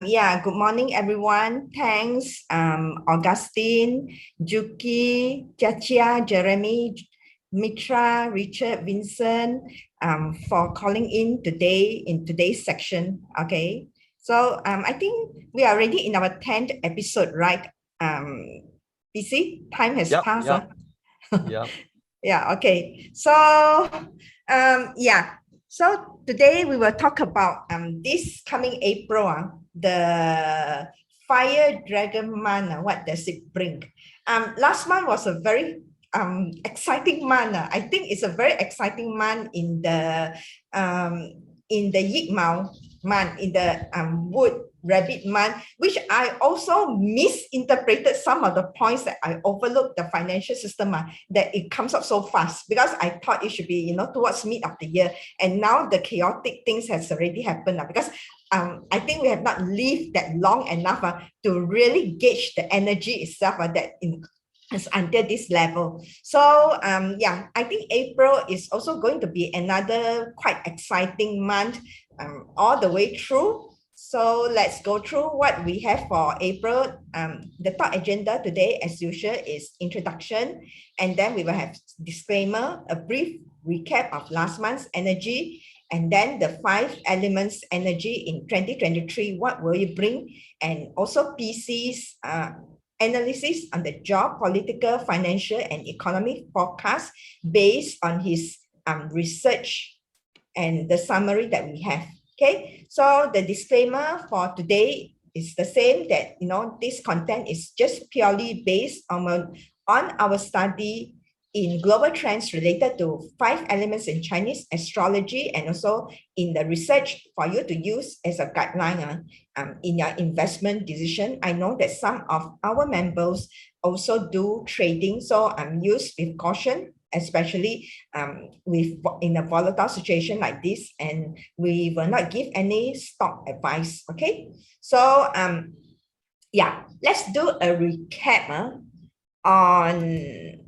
Yeah, good morning, everyone. Thanks, Augustine, Juki, Chachia, Jeremy, Mitra, Richard, Vincent, for calling in today in today's section. Okay, so I think we are already in our 10th episode, right? BC, time has passed. Yep. Yeah, okay. So, yeah. So today we will talk about this coming April, the Fire Dragon Month. What does it bring? Last month was a very exciting month. I think it's a very exciting month in the Yig Mao month, in the wood rabbit month, which I also misinterpreted some of the points that I overlooked the financial system, that it comes up so fast, because I thought it should be, towards mid of the year. And now the chaotic things has already happened, because I think we have not lived that long enough to really gauge the energy itself that is under this level. So yeah, I think April is also going to be another quite exciting month all the way through. So let's go through what we have for April. The top agenda today, as usual, is introduction, and then we will have disclaimer, a brief recap of last month's energy, and then the 5 elements energy in 2023, what will you bring, and also PC's analysis on the job, political, financial, and economic forecast based on his research and the summary that we have. Okay, so the disclaimer for today is the same, that this content is just purely based on our study in global trends related to 5 elements in Chinese astrology, and also in the research for you to use as a guideline in your investment decision. I know that some of our members also do trading, so I'm used with caution, especially in a volatile situation like this, and we will not give any stock advice. Okay, so yeah, let's do a recap on.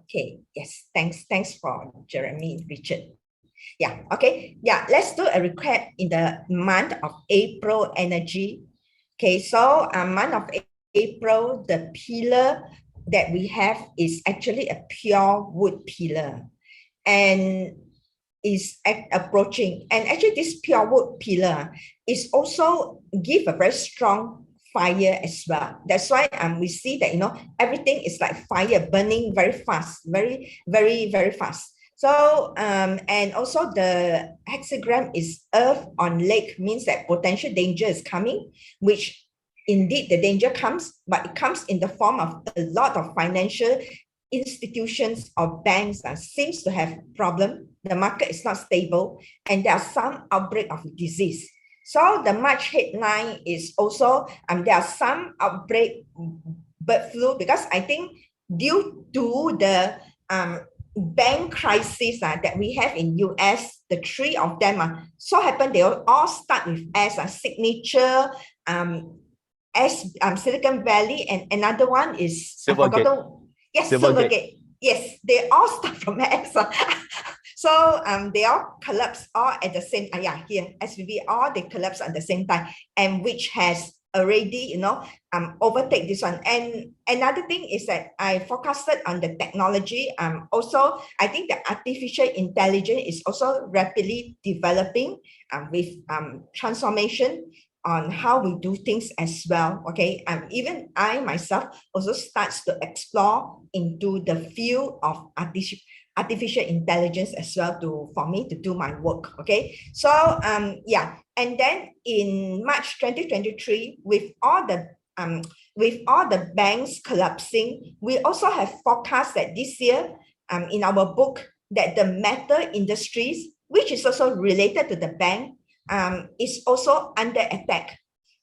Okay, yes, thanks for Jeremy, Richard. Yeah, okay, yeah, let's do a recap in the month of April energy. Okay, so month of April, the pillar that we have is actually a pure wood pillar, and is approaching, and actually this pure wood pillar is also give a very strong fire as well. That's why we see that everything is like fire burning very fast, very very very fast. So and also the hexagram is earth on lake, means that potential danger is coming, which indeed the danger comes, but it comes in the form of a lot of financial institutions or banks seems to have problem. The market is not stable, and there are some outbreak of disease. So the March headline is also there are some outbreak bird flu, because I think due to the bank crisis that we have in US, the 3 of them so happen they all start with S, Signature, Silicon Valley, and another one is Silvergate. I forgot. Yes, Silvergate. Yes, they all start from S. So they all collapse all at the same time. Yeah, here SVB, all they collapse at the same time, and which has already overtake this one. And another thing is that I forecasted on the technology. Also I think the artificial intelligence is also rapidly developing with transformation on how we do things as well. Okay, even I myself also starts to explore into the field of artificial intelligence as well, for me to do my work. Okay, so yeah, and then in March 2023, with all the banks collapsing, we also have forecast that this year in our book, that the metal industries, which is also related to the bank, is also under attack.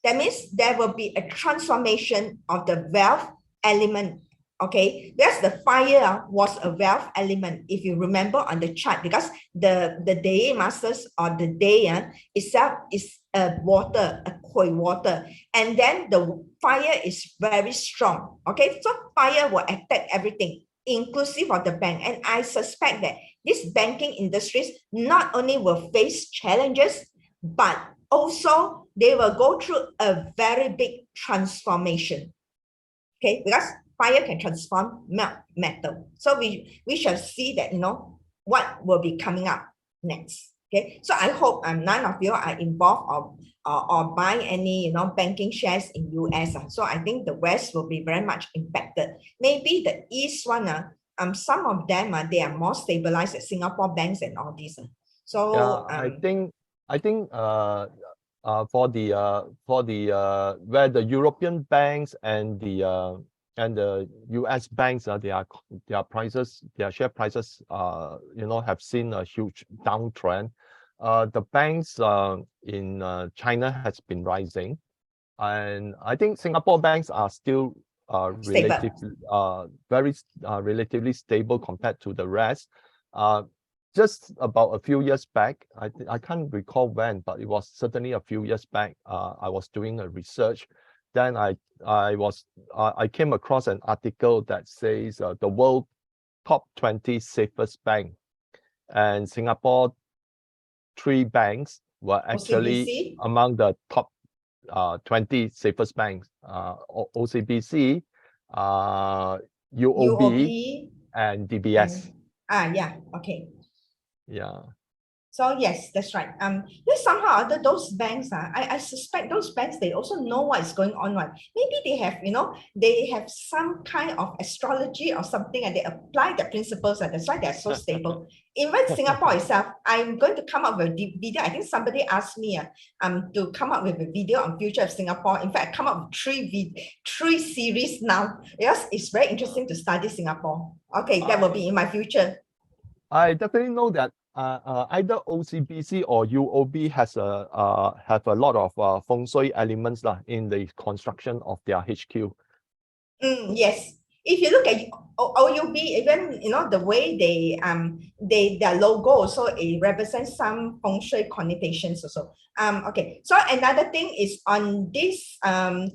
That means there will be a transformation of the wealth element. Okay, because the fire was a wealth element, if you remember on the chart, because the day masters or the day itself is a water, a cold water, and then the fire is very strong. Okay, so fire will attack everything, inclusive of the bank. And I suspect that these banking industries not only will face challenges, but also they will go through a very big transformation. Okay, because fire can transform metal. So we shall see that, you know, what will be coming up next. Okay, so I hope none of you are involved or buy any, you know, banking shares in US. So I think the West will be very much impacted. Maybe the East one, some of them they are more stabilized at Singapore banks and all these. So yeah, I think for the where the European banks and the US banks, their prices, their share prices, you know, have seen a huge downtrend. The banks in China has been rising, and I think Singapore banks are still relatively relatively stable compared to the rest. Just about a few years back, I can't recall when, but it was certainly a few years back. I was doing a research. Then I came across an article that says the world top 20 safest bank, and Singapore 3 banks were actually OCBC? among the top 20 safest banks. OCBC, UOB, and DBS. Yeah, okay. Yeah. So yes, that's right. There's somehow other those banks, I suspect those banks, they also know what is going on, right? Maybe they have, you know, they have some kind of astrology or something, and they apply the principles, and that's why they're so stable. Even Singapore itself, I'm going to come up with a video. I think somebody asked me to come up with a video on future of Singapore. In fact, I come up with three series now, because it's very interesting to study Singapore. Okay, that will be in my future. I definitely know that either OCBC or UOB has have a lot of feng shui elements in the construction of their HQ. Yes, if you look at OUB, even, you know, the way their logo also, it represents some feng shui connotations also. Okay, so another thing is on this on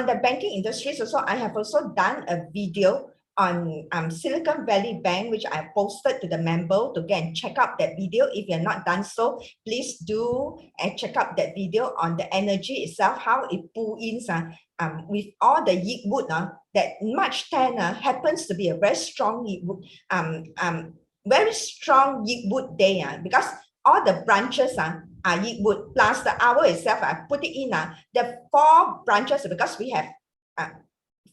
the banking industries also, I have also done a video on Silicon Valley Bank, which I posted to the member to go and check out that video. If you're not done so, please do and check out that video on the energy itself, how it pull in with all the yi wood that March 10 happens to be a very strong yi wood, very strong yi wood day because all the branches are yi wood, plus the hour itself. I put it in the 4 branches, because we have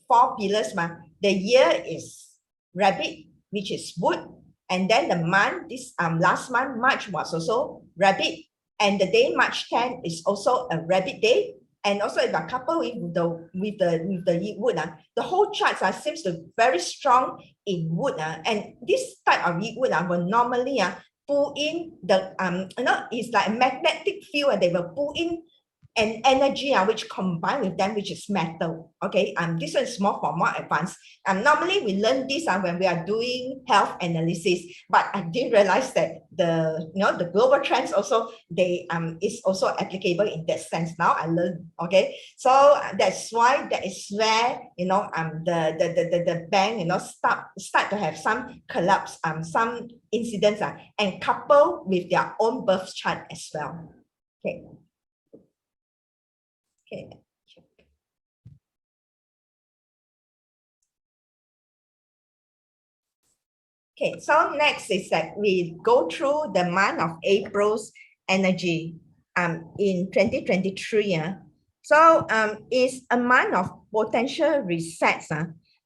4 pillars. The year is rabbit, which is wood, and then the month, this last month March was also rabbit, and the day March 10 is also a rabbit day. And also if I couple with the wood, the whole chart seems to be very strong in wood, and this type of wood will normally pull in the you know, it's like a magnetic field, and they will pull in an energy which combine with them, which is metal. Okay, this one is more advanced. Normally we learn this when we are doing health analysis, but I didn't realize that the global trends also, they is also applicable in that sense. Now I learned. Okay, so that's why that is where, you know, the bank, you know, start to have some collapse, some incidents and couple with their own birth chart as well. Okay. Okay, so next is that we go through the month of April's energy in 2023. So it's a month of potential resets.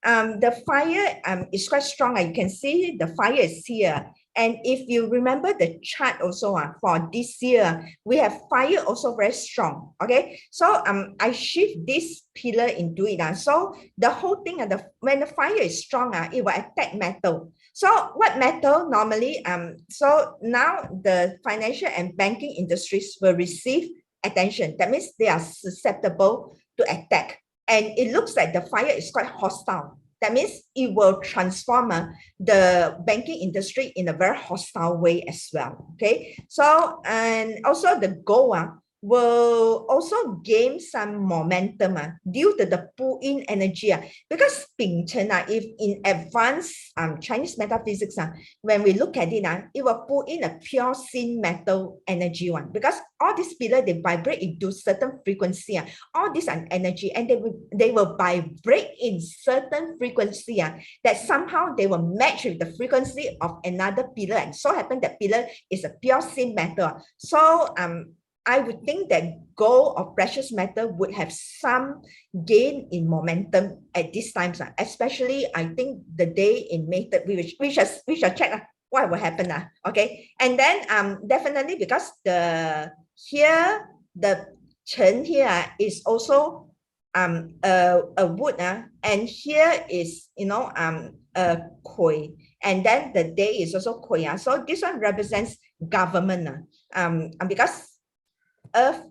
The fire is quite strong. You can see the fire is here. And if you remember the chart also for this year, we have fire also very strong. Okay, so I shift this pillar into it. So the whole thing, when the fire is strong, it will attack metal. So what metal normally, so now the financial and banking industries will receive attention. That means they are susceptible to attack. And it looks like the fire is quite hostile. That means it will transform the banking industry in a very hostile way as well. Okay, so and also the gold, will also gain some momentum due to the pull-in energy. Because if in advanced Chinese metaphysics, when we look at it, it will pull in a pure sin metal energy one. Because all these pillars, they vibrate into certain frequency. All this an energy, and they will vibrate in certain frequency that somehow they will match with the frequency of another pillar. And so happen that pillar is a pure sin metal. So I would think that gold or precious metal would have some gain in momentum at this time, especially I think the day in May 3rd, we shall check what will happen. Okay, and then definitely because the Chen here is also a wood, and here is a Kui, and then the day is also Kui. So this one represents government, because earth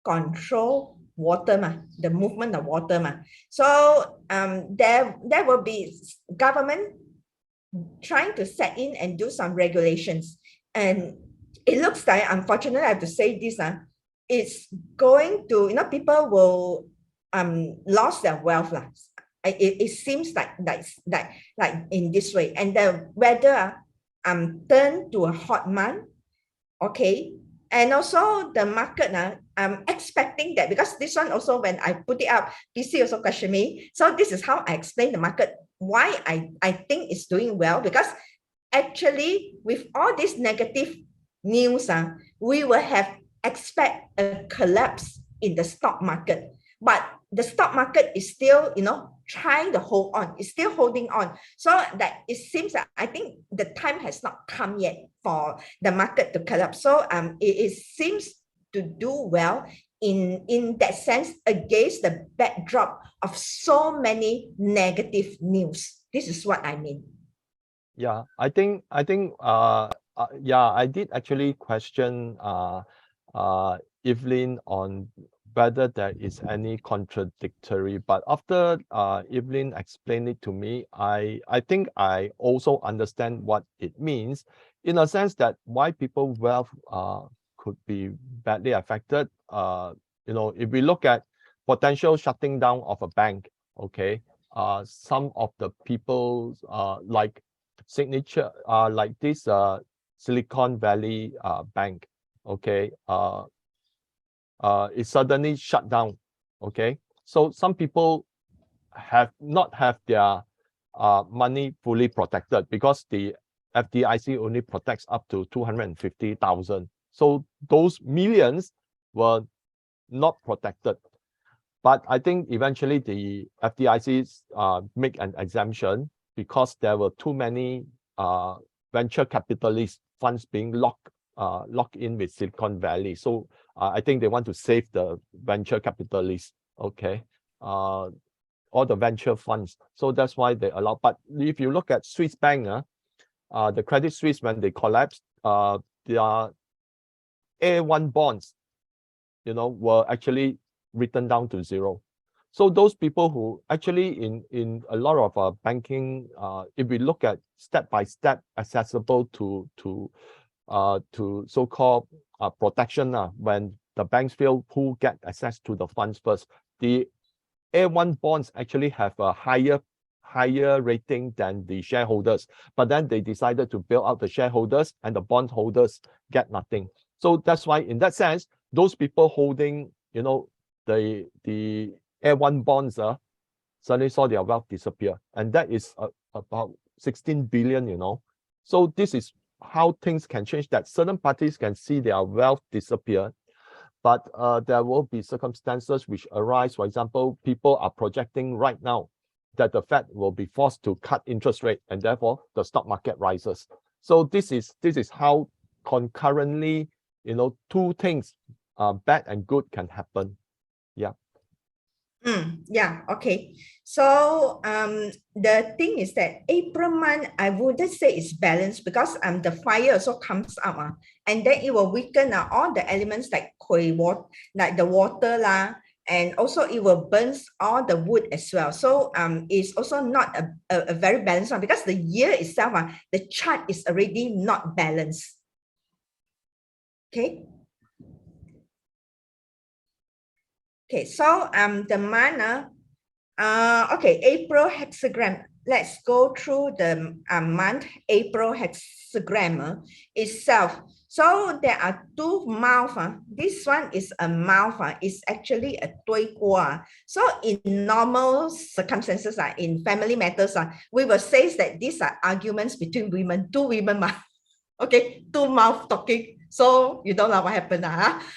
control water, the movement of water. So there will be government trying to set in and do some regulations. And it looks like, unfortunately, I have to say this, it's going to, people will lose their wealth. It seems like in this way. And the weather turn to a hot month. Okay. And also the market, I'm expecting that, because this one also, when I put it up, PC also question me. So this is how I explain the market, why I think it's doing well, because actually with all this negative news, we will expect a collapse in the stock market. But the stock market is still, trying to hold on, it's still holding on. So that it seems that I think the time has not come yet for the market to collapse. So it seems to do well in that sense against the backdrop of so many negative news. This is what I mean. Yeah, I think yeah, I did actually question Evelyn on whether there is any contradictory, but after Evelyn explained it to me, I think I also understand what it means, in a sense that why people's wealth could be badly affected. If we look at potential shutting down of a bank, okay, some of the people like Signature, like this Silicon Valley bank, okay, it suddenly shut down. Okay, so some people have not have their money fully protected, because the FDIC only protects up to 250,000. So those millions were not protected. But I think eventually the FDIC make an exemption, because there were too many venture capitalist funds being locked in with Silicon Valley. So I think they want to save the venture capitalists, okay, all the venture funds. So that's why they allow. But if you look at Swiss bank, the Credit Suisse, when they collapsed, their A1 bonds, were actually written down to zero. So those people who actually in a lot of banking, if we look at step by step accessible to so-called protection, when the banks feel who get access to the funds first, the A1 bonds actually have a higher rating than the shareholders, but then they decided to bail out the shareholders, and the bondholders get nothing. So that's why, in that sense, those people holding, the A1 bonds suddenly saw their wealth disappear, and that is about 16 billion. So this is how things can change, that certain parties can see their wealth disappear, but there will be circumstances which arise. For example, people are projecting right now that the Fed will be forced to cut interest rate, and therefore the stock market rises. So this is how concurrently, two things, bad and good, can happen. Yeah. Yeah, okay. So the thing is that April month, I wouldn't say it's balanced, because the fire also comes up, and then it will weaken all the elements like water, like the water and also it will burn all the wood as well. So it's also not a very balanced one, because the year itself, the chart is already not balanced. Okay. Okay, so the month, okay, April hexagram. Let's go through the month April hexagram itself. So there are two mouth. This one is a mouth. It's actually a 对卦. So in normal circumstances, in family matters, we will say that these are arguments between women, two women. Okay, two mouth talking. So you don't know what happened.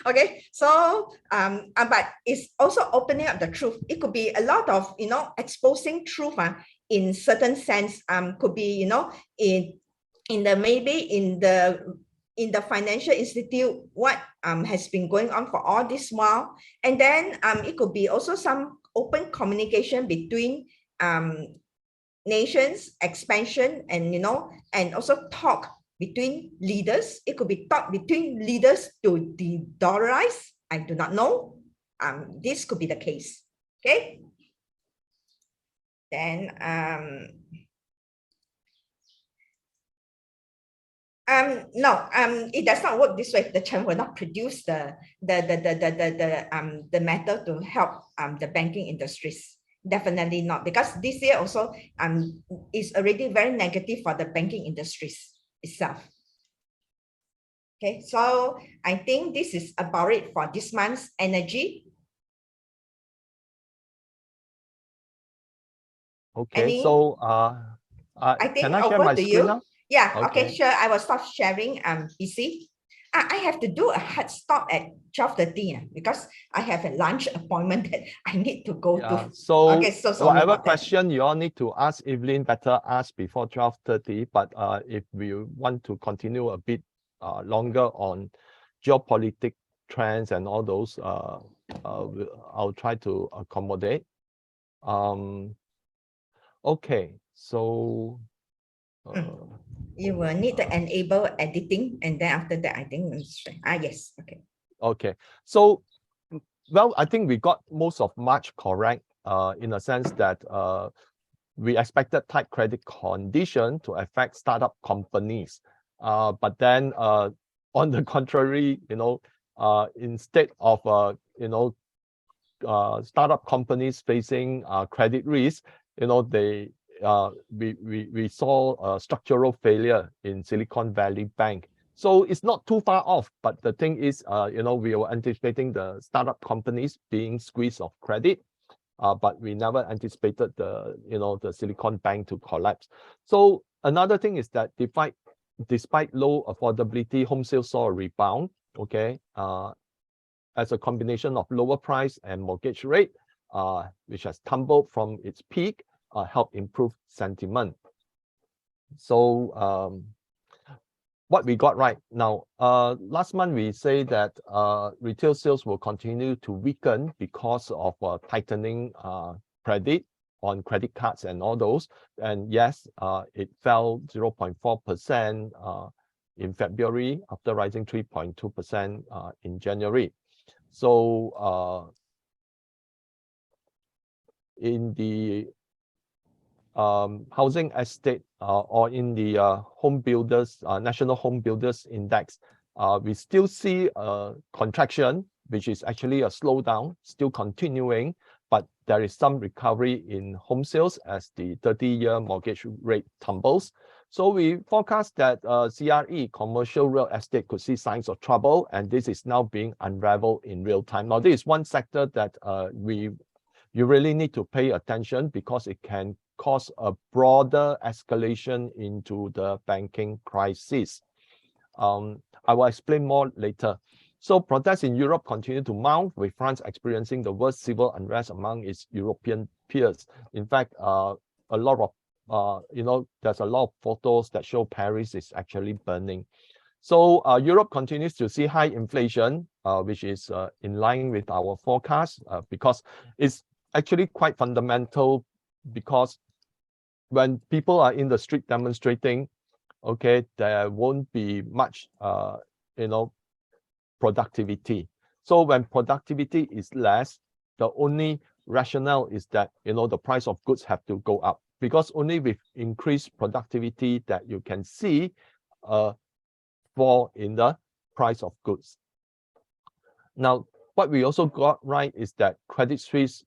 Okay, so but it's also opening up the truth. It could be a lot of exposing truth in certain sense. Could be in the maybe in the financial institute what has been going on for all this while, and then it could be also some open communication between nations expansion, and and also talk between leaders. It could be talk between leaders to de-dollarize. I do not know. This could be the case. Okay. Then no, it does not work this way. The Chen will not produce the matter to help the banking industries. Definitely not, because this year also is already very negative for the banking industries itself. Okay, so I think this is about it for this month's energy. Okay, so I think can I share over my to screen you. now? Yeah, okay, Okay. sure. I will stop sharing PC. I have to do a hard stop at 12:30 because I have a lunch appointment that I need to go to. So Okay, so sorry whatever about that. question you all need to ask Evelyn, better ask before 12:30. But if we want to continue a bit longer on geopolitical trends and all those, I'll try to accommodate. Okay, so you will need to enable editing, and then after that, I think yes, okay. Okay, so well, I think we got most of March correct. In a sense that we expected tight credit condition to affect startup companies, but then on the contrary, instead of startup companies facing credit risk, we saw a structural failure in Silicon Valley Bank. So it's not too far off, but the thing is, we were anticipating the startup companies being squeezed of credit, but we never anticipated the Silicon Bank to collapse. So another thing is that despite low affordability, home sales saw a rebound. Okay, as a combination of lower price and mortgage rate, which has tumbled from its peak, help improve sentiment. So what we got right now, last month we say that retail sales will continue to weaken because of tightening credit on credit cards and all those. And yes, it fell 0.4% in February after rising 3.2% in January. So in the housing estate or in the home builders, National Home Builders Index, we still see a contraction, which is actually a slowdown, still continuing, but there is some recovery in home sales as the 30-year mortgage rate tumbles. So we forecast that CRE, commercial real estate, could see signs of trouble, and this is now being unraveled in real time. Now, this is one sector that you really need to pay attention because it can cause a broader escalation into the banking crisis. I will explain more later. So protests in Europe continue to mount, with France experiencing the worst civil unrest among its European peers. In fact, a lot of there's a lot of photos that show Paris is actually burning. So Europe continues to see high inflation, which is in line with our forecast, because it's actually quite fundamental, because when people are in the street demonstrating, okay, there won't be much productivity. So when productivity is less, the only rationale is that the price of goods have to go up, because only with increased productivity that you can see a fall in the price of goods. Now, what we also got right is that Credit Suisse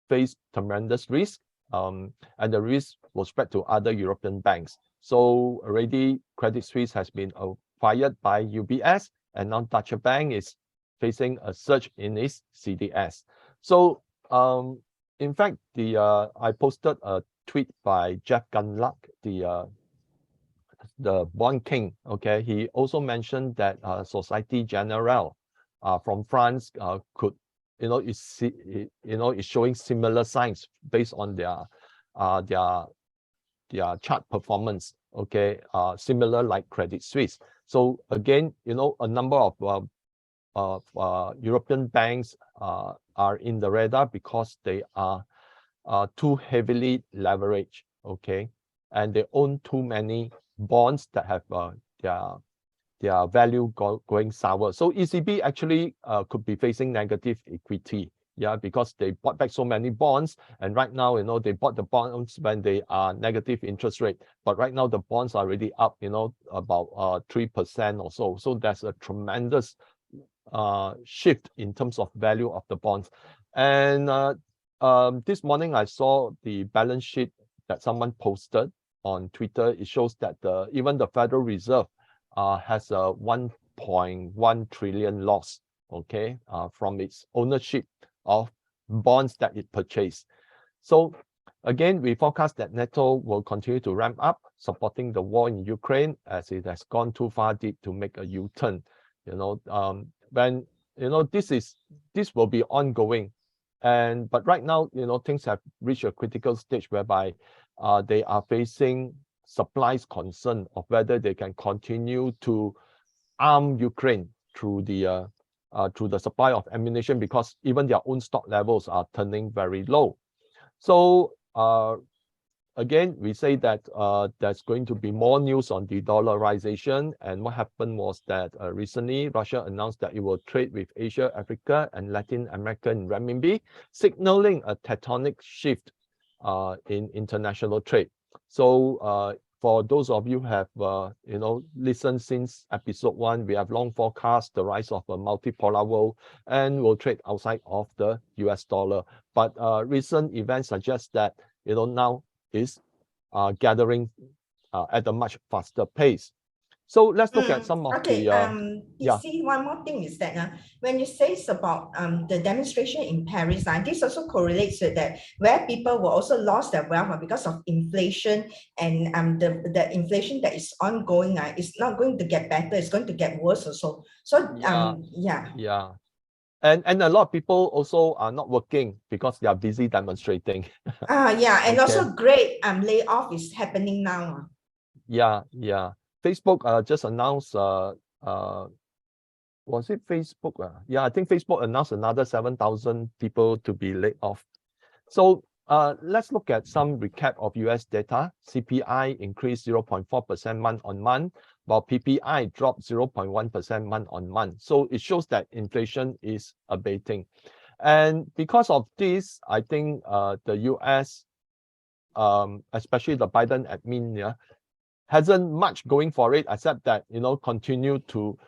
faced tremendous risk, and the risk was spread to other European banks. So already Credit Suisse has been acquired by UBS, and now Deutsche Bank is facing a surge in its CDS. So in fact, I posted a tweet by Jeff Gundlach, the bond king. Okay, he also mentioned that Societe Generale from France could, is showing similar signs based on their chart performance. Okay, similar like Credit Suisse. So again, a number of European banks are in the radar because they are too heavily leveraged. Okay, and they own too many bonds that have their value going sour. So ECB actually could be facing negative equity, yeah, because they bought back so many bonds, and right now, they bought the bonds when they are negative interest rate, but right now the bonds are already up, about 3% or so. So there's a tremendous shift in terms of value of the bonds. And this morning I saw the balance sheet that someone posted on Twitter. It shows that even the Federal Reserve has a 1.1 trillion loss, okay, from its ownership of bonds that it purchased. So again, we forecast that NATO will continue to ramp up, supporting the war in Ukraine, as it has gone too far deep to make a U-turn. When this will be ongoing, but right now, things have reached a critical stage whereby they are facing supplies concern of whether they can continue to arm Ukraine through the supply of ammunition, because even their own stock levels are turning very low. So again, we say that there's going to be more news on the dollarization. And what happened was that recently Russia announced that it will trade with Asia, Africa, and Latin America in renminbi, signaling a tectonic shift in international trade. So for those of you who have listened since episode 1, we have long forecast the rise of a multipolar world and will trade outside of the US dollar. But recent events suggest that now is gathering at a much faster pace. So let's look at some of okay, the you see, one more thing is that when you say it's about the demonstration in Paris, this also correlates with that, where people will also lost their wealth because of inflation, and the inflation that is ongoing is not going to get better, it's going to get worse also. So yeah. And a lot of people also are not working because they are busy demonstrating. Yeah, and okay. also great layoff is happening now. Yeah. Facebook just announced was it Facebook? Yeah, I think Facebook announced another 7,000 people to be laid off. So let's look at some recap of US data. CPI increased 0.4% month on month, while PPI dropped 0.1% month on month. So it shows that inflation is abating. And because of this, I think the US, especially the Biden admin, hasn't much going for it, except that continue to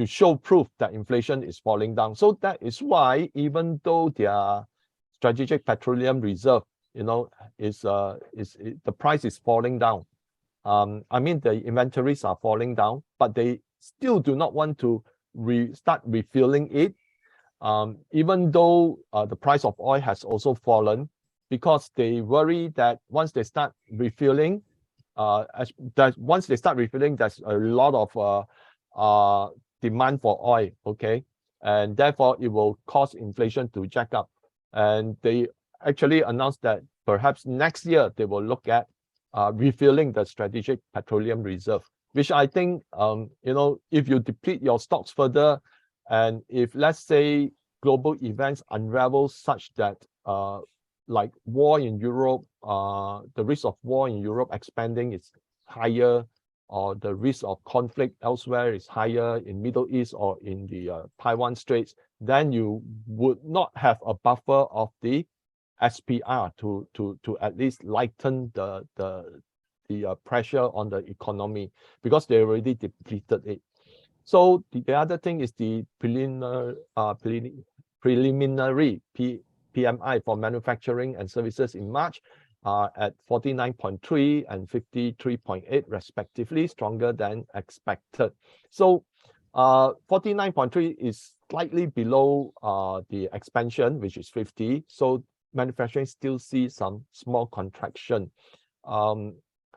show proof that inflation is falling down. So that is why, even though their strategic petroleum reserve, the price is falling down. I mean, the inventories are falling down, but they still do not want to start refilling it, even though the price of oil has also fallen, because they worry that once they start refilling, there's a lot of demand for oil, okay, and therefore it will cause inflation to jack up. And they actually announced that perhaps next year they will look at refilling the strategic petroleum reserve, which I think if you deplete your stocks further, and if, let's say, global events unravel such that like war in Europe, the risk of war in Europe expanding is higher, or the risk of conflict elsewhere is higher in Middle East or in the Taiwan Straits, then you would not have a buffer of the SPR to at least lighten the pressure on the economy, because they already depleted it. So the other thing is the preliminary PMI for manufacturing and services in March are at 49.3 and 53.8 respectively, stronger than expected. So 49.3 is slightly below the expansion, which is 50. So manufacturing still see some small contraction.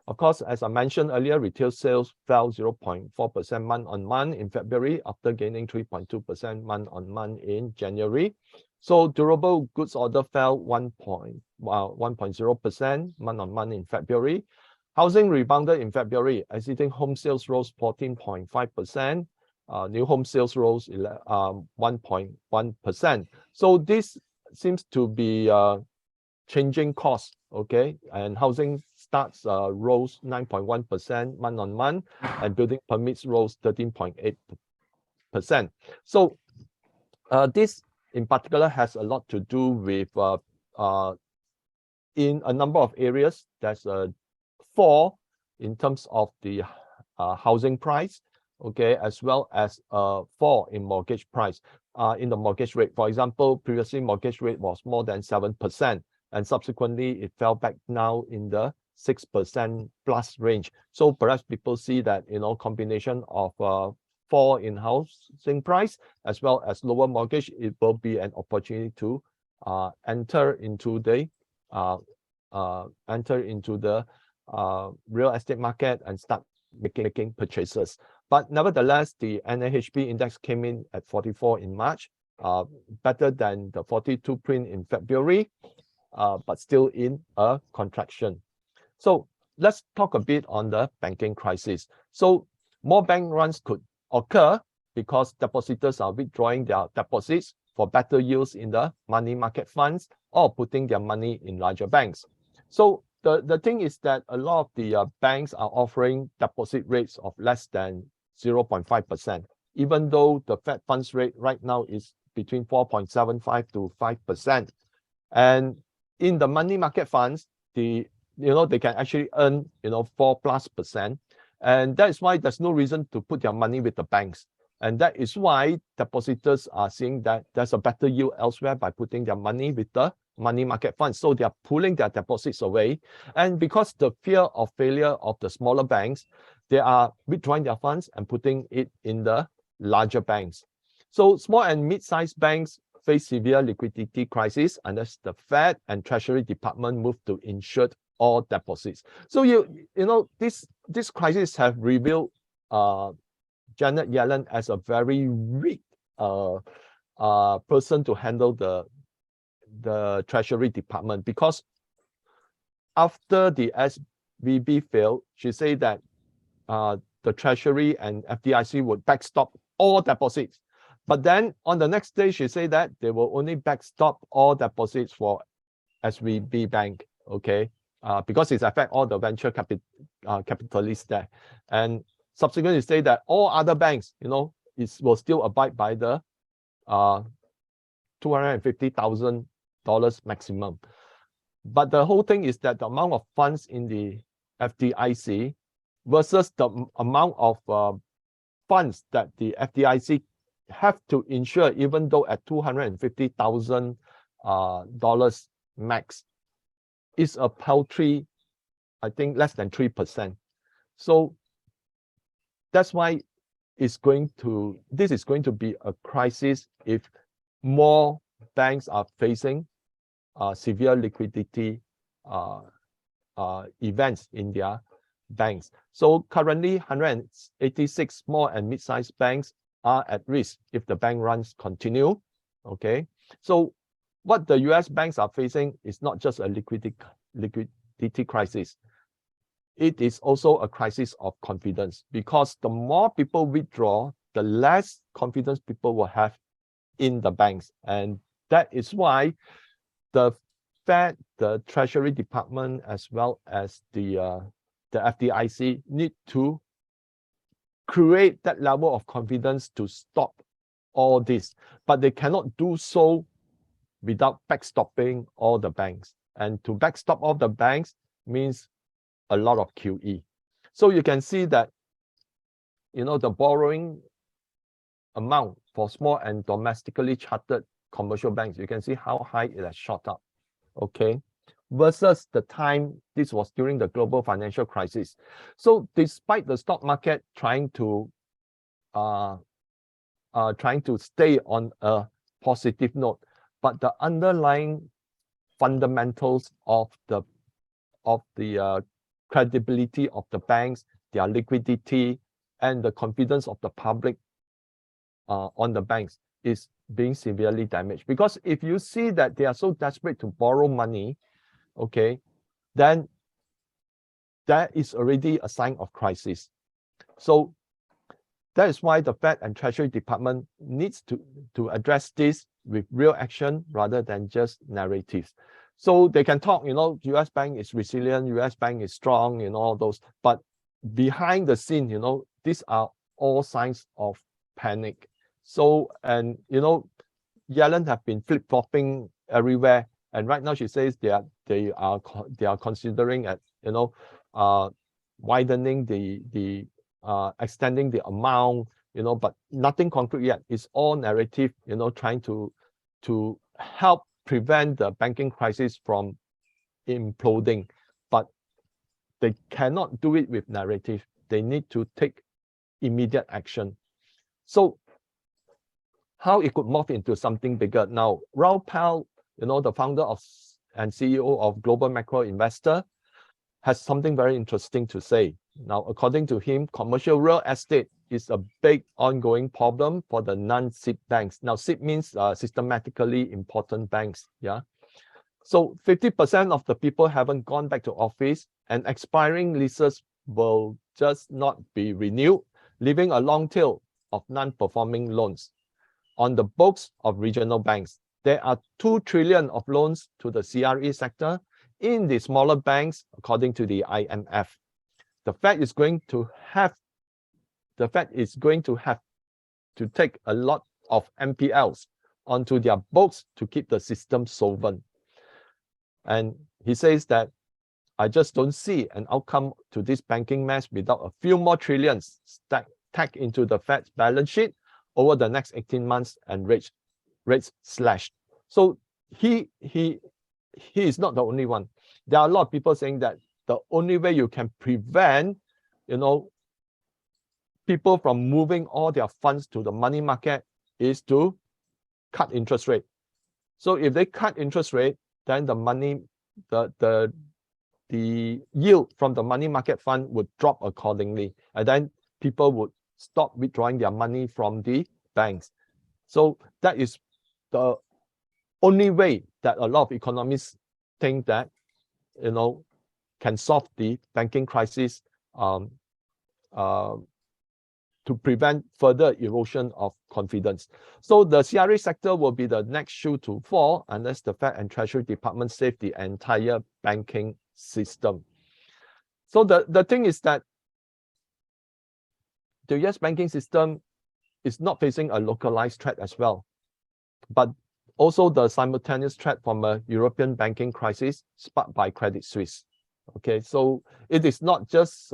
Of course, as I mentioned earlier, retail sales fell 0.4% month-on-month in February after gaining 3.2% month-on-month in January. So durable goods order fell 1.0% month-on-month in February. Housing rebounded in February, existing home sales rose 14.5%. New home sales rose 1.1%. So this seems to be changing costs, okay? And housing starts rose 9.1% month-on-month, and building permits rose 13.8%. So this in particular has a lot to do with in a number of areas, there's a fall in terms of the housing price, okay, as well as a fall in mortgage price, in the mortgage rate. For example, previously mortgage rate was more than 7%, and subsequently it fell back now in the 6% plus range. So perhaps people see that, you know, combination of fall in housing price as well as lower mortgage, it will be an opportunity to enter into the real estate market and start making purchases. But nevertheless, the NAHB index came in at 44 in March, better than the 42 print in February, but still in a contraction. So let's talk a bit on the banking crisis. So more bank runs could occur because depositors are withdrawing their deposits for better yields in the money market funds or putting their money in larger banks. So the thing is that a lot of the banks are offering deposit rates of less than 0.5%, even though the Fed funds rate right now is between 4.75 to 5%. And in the money market funds, they can actually earn 4+%. And that is why there's no reason to put their money with the banks. And that is why depositors are seeing that there's a better yield elsewhere by putting their money with the money market funds. So they are pulling their deposits away. And because the fear of failure of the smaller banks, they are withdrawing their funds and putting it in the larger banks. So small and mid-sized banks face severe liquidity crisis unless the Fed and Treasury Department move to insure all deposits. So this crisis have revealed Janet Yellen as a very weak person to handle the Treasury Department, because after the SVB failed, she said that the Treasury and FDIC would backstop all deposits. But then on the next day, she said that they will only backstop all deposits for SVB Bank, okay? Because it affects all the venture capitalists there. And subsequently say that all other banks, will still abide by the $250,000 maximum. But the whole thing is that the amount of funds in the FDIC versus the amount of funds that the FDIC have to insure, even though at $250,000 max, is a paltry, I think, less than 3%. So that's why this is going to be a crisis if more banks are facing severe liquidity events in their banks. So currently, 186 small and mid-sized banks are at risk if the bank runs continue. Okay, so what the US banks are facing is not just a liquidity crisis. It is also a crisis of confidence, because the more people withdraw, the less confidence people will have in the banks. And that is why the Fed, the Treasury Department, as well as the FDIC need to create that level of confidence to stop all this. But they cannot do so without backstopping all the banks. And to backstop all the banks means a lot of QE. So you can see that, the borrowing amount for small and domestically chartered commercial banks. You can see how high it has shot up, okay, versus the time this was during the global financial crisis. So despite the stock market trying to stay on a positive note, but the underlying fundamentals of the credibility of the banks, their liquidity, and the confidence of the public on the banks is being severely damaged. Because if you see that they are so desperate to borrow money, okay, then that is already a sign of crisis. So that is why the Fed and Treasury Department needs to address this with real action rather than just narratives. So they can talk, US bank is resilient, US bank is strong, all those, but behind the scene, these are all signs of panic. So, and Yellen have been flip-flopping everywhere, and right now she says they are considering at widening the extending the amount, but nothing concrete yet. It's all narrative, trying to help prevent the banking crisis from imploding, but they cannot do it with narrative. They need to take immediate action. So how it could morph into something bigger. Now, Raoul Pal, the founder and CEO of Global Macro Investor, has something very interesting to say. Now, according to him, commercial real estate is a big ongoing problem for the non-SIB banks. Now, SIB means systematically important banks. Yeah. So 50% of the people haven't gone back to office, and expiring leases will just not be renewed, leaving a long tail of non-performing loans on the books of regional banks. There are 2 trillion of loans to the CRE sector in the smaller banks, according to the IMF. The Fed is going to have to take a lot of NPLs onto their books to keep the system solvent. And he says that, I just don't see an outcome to this banking mess without a few more trillions tacked into the Fed's balance sheet over the next 18 months and rates slashed. So he is not the only one. There are a lot of people saying that the only way you can prevent, people from moving all their funds to the money market is to cut interest rate. So if they cut interest rate, then the money, the yield from the money market fund would drop accordingly, and then people would stop withdrawing their money from the banks. So that is the only way that a lot of economists think that can solve the banking crisis to prevent further erosion of confidence. So the CRE sector will be the next shoe to fall unless the Fed and Treasury Department save the entire banking system. So the thing is that the US banking system is not facing a localized threat as well, but also the simultaneous threat from a European banking crisis sparked by Credit Suisse. Okay, so it is not just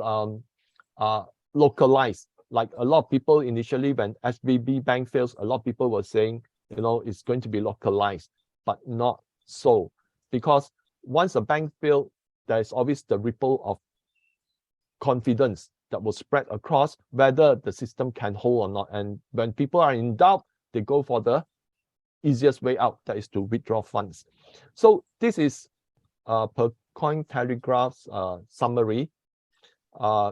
localized. Like a lot of people initially, when SVB bank fails, a lot of people were saying, it's going to be localized, but not so. Because once a bank fails, there's always the ripple of confidence that will spread across whether the system can hold or not. And when people are in doubt, they go for the easiest way out, that is to withdraw funds. So this is per Cointelegraph's summary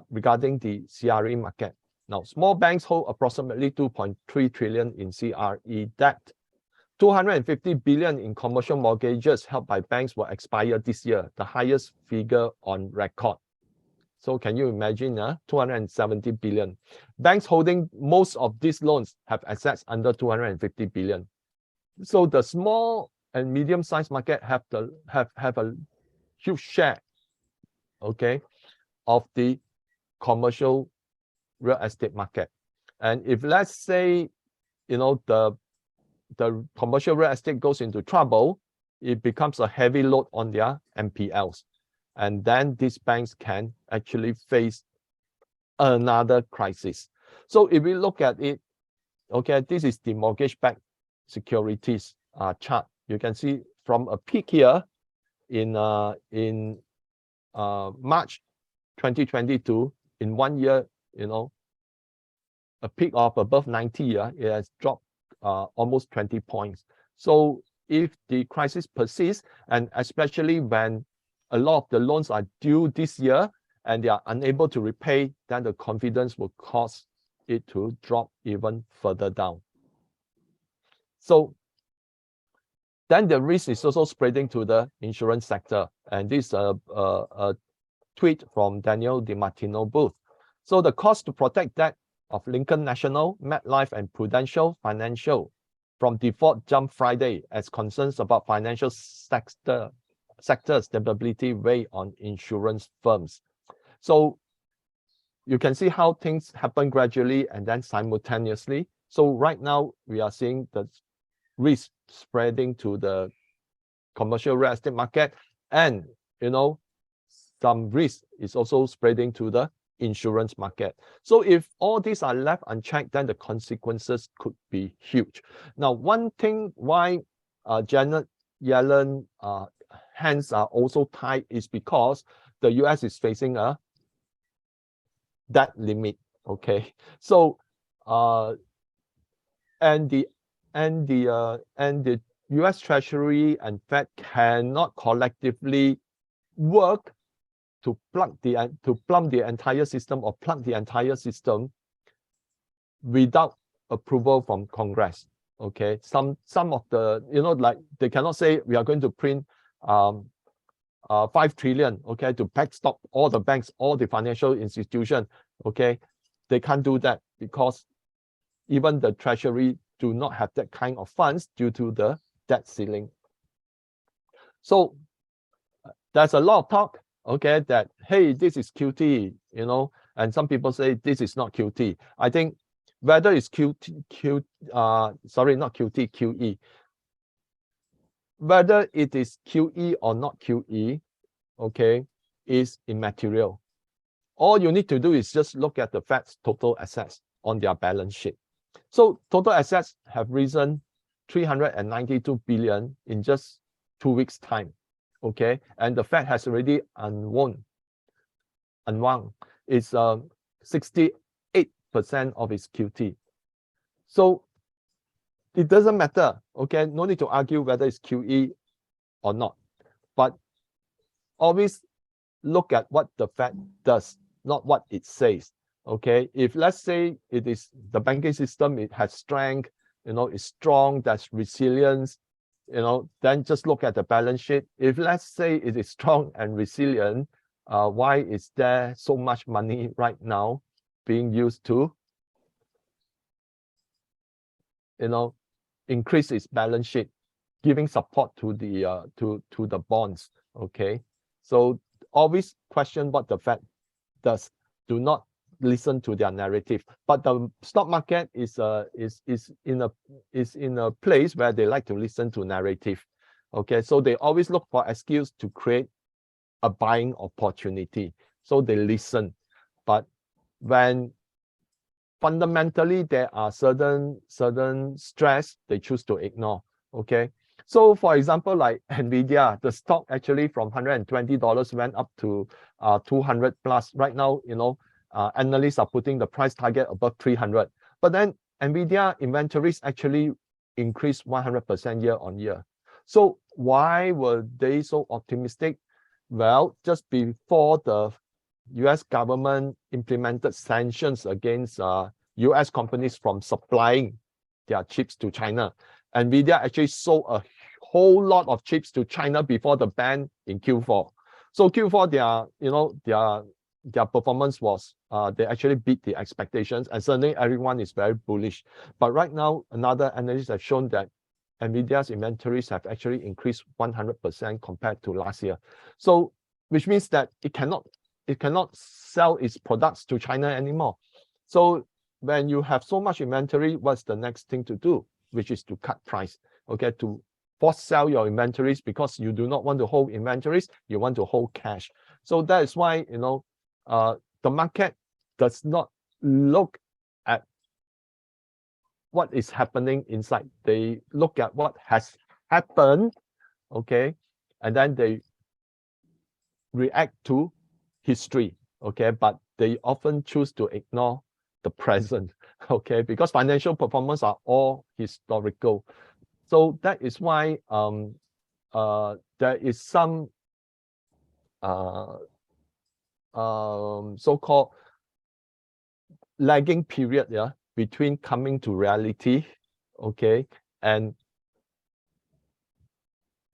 regarding the CRE market. Now, small banks hold approximately 2.3 trillion in CRE debt. 250 billion in commercial mortgages held by banks will expire this year, the highest figure on record. So can you imagine 270 billion? Banks holding most of these loans have assets under 250 billion. So the small and medium-sized market have a huge share, okay, of the commercial real estate market. And if let's say, the commercial real estate goes into trouble, it becomes a heavy load on their NPLs. And then these banks can actually face another crisis. So if we look at it, Okay, this is the mortgage-backed securities chart. You can see from a peak here in March 2022, in 1 year, a peak of above 90, it has dropped almost 20 points. So if the crisis persists, and especially when a lot of the loans are due this year and they are unable to repay, then the confidence will cause it to drop even further down. So then the risk is also spreading to the insurance sector. And this is a tweet from Daniel DiMartino Booth. So the cost to protect that of Lincoln National, MetLife, and Prudential Financial from default jumped Friday as concerns about financial sector stability weigh on insurance firms. So you can see how things happen gradually and then simultaneously. So right now we are seeing the risk spreading to the commercial real estate market, and some risk is also spreading to the insurance market. So if all these are left unchecked, then the consequences could be huge. Now, one thing why Janet Yellen hands are also tied is because the US is facing a debt limit. Okay, so and the US Treasury and Fed cannot collectively work to plumb the entire system or plug the entire system without approval from Congress. Okay, some of the like they cannot say we are going to print 5 trillion, okay, to backstop all the banks, all the financial institutions. Okay, they can't do that because even the Treasury do not have that kind of funds due to the debt ceiling. So there's a lot of talk, okay, that hey, this is QT, and some people say this is not QT. I think whether it's QE, whether it is QE or not QE, okay, is immaterial. All you need to do is just look at the Fed's total assets on their balance sheet. So total assets have risen 392 billion in just 2 weeks' time. Okay, and the Fed has already unwound it's 68% of its QT. So it doesn't matter. Okay, no need to argue whether it's QE or not, but always look at what the Fed does, not what it says. Okay, if let's say it is the banking system, it has strength, it's strong, there's resilience, then just look at the balance sheet. If let's say it is strong and resilient, why is there so much money right now being used to, increase its balance sheet, giving support to the to the bonds? Okay, so always question what the Fed does. Do not listen to their narrative. But the stock market is in a place where they like to listen to narrative. Okay, so they always look for excuse to create a buying opportunity. So they listen. But when fundamentally there are certain stress, they choose to ignore. Okay, so for example, like Nvidia, the stock actually from $120 went up to 200 plus. Right now, analysts are putting the price target above 300. But then Nvidia inventories actually increased 100% year on year. So why were they so optimistic? Well, just before the US government implemented sanctions against US companies from supplying their chips to China, Nvidia actually sold a whole lot of chips to China before the ban in Q4. So Q4, their performance was, they actually beat the expectations, and certainly everyone is very bullish. But right now, another analyst has shown that Nvidia's inventories have actually increased 100% compared to last year. So, which means that it cannot sell its products to China anymore. So when you have so much inventory, what's the next thing to do? Which is to cut price, okay, to force sell your inventories, because you do not want to hold inventories, you want to hold cash. So that is why, the market does not look at what is happening inside. They look at what has happened, okay, and then they react to history, okay, but they often choose to ignore the present, okay, because financial performance are all historical. So that is why there is some so-called lagging period, yeah, between coming to reality, okay, and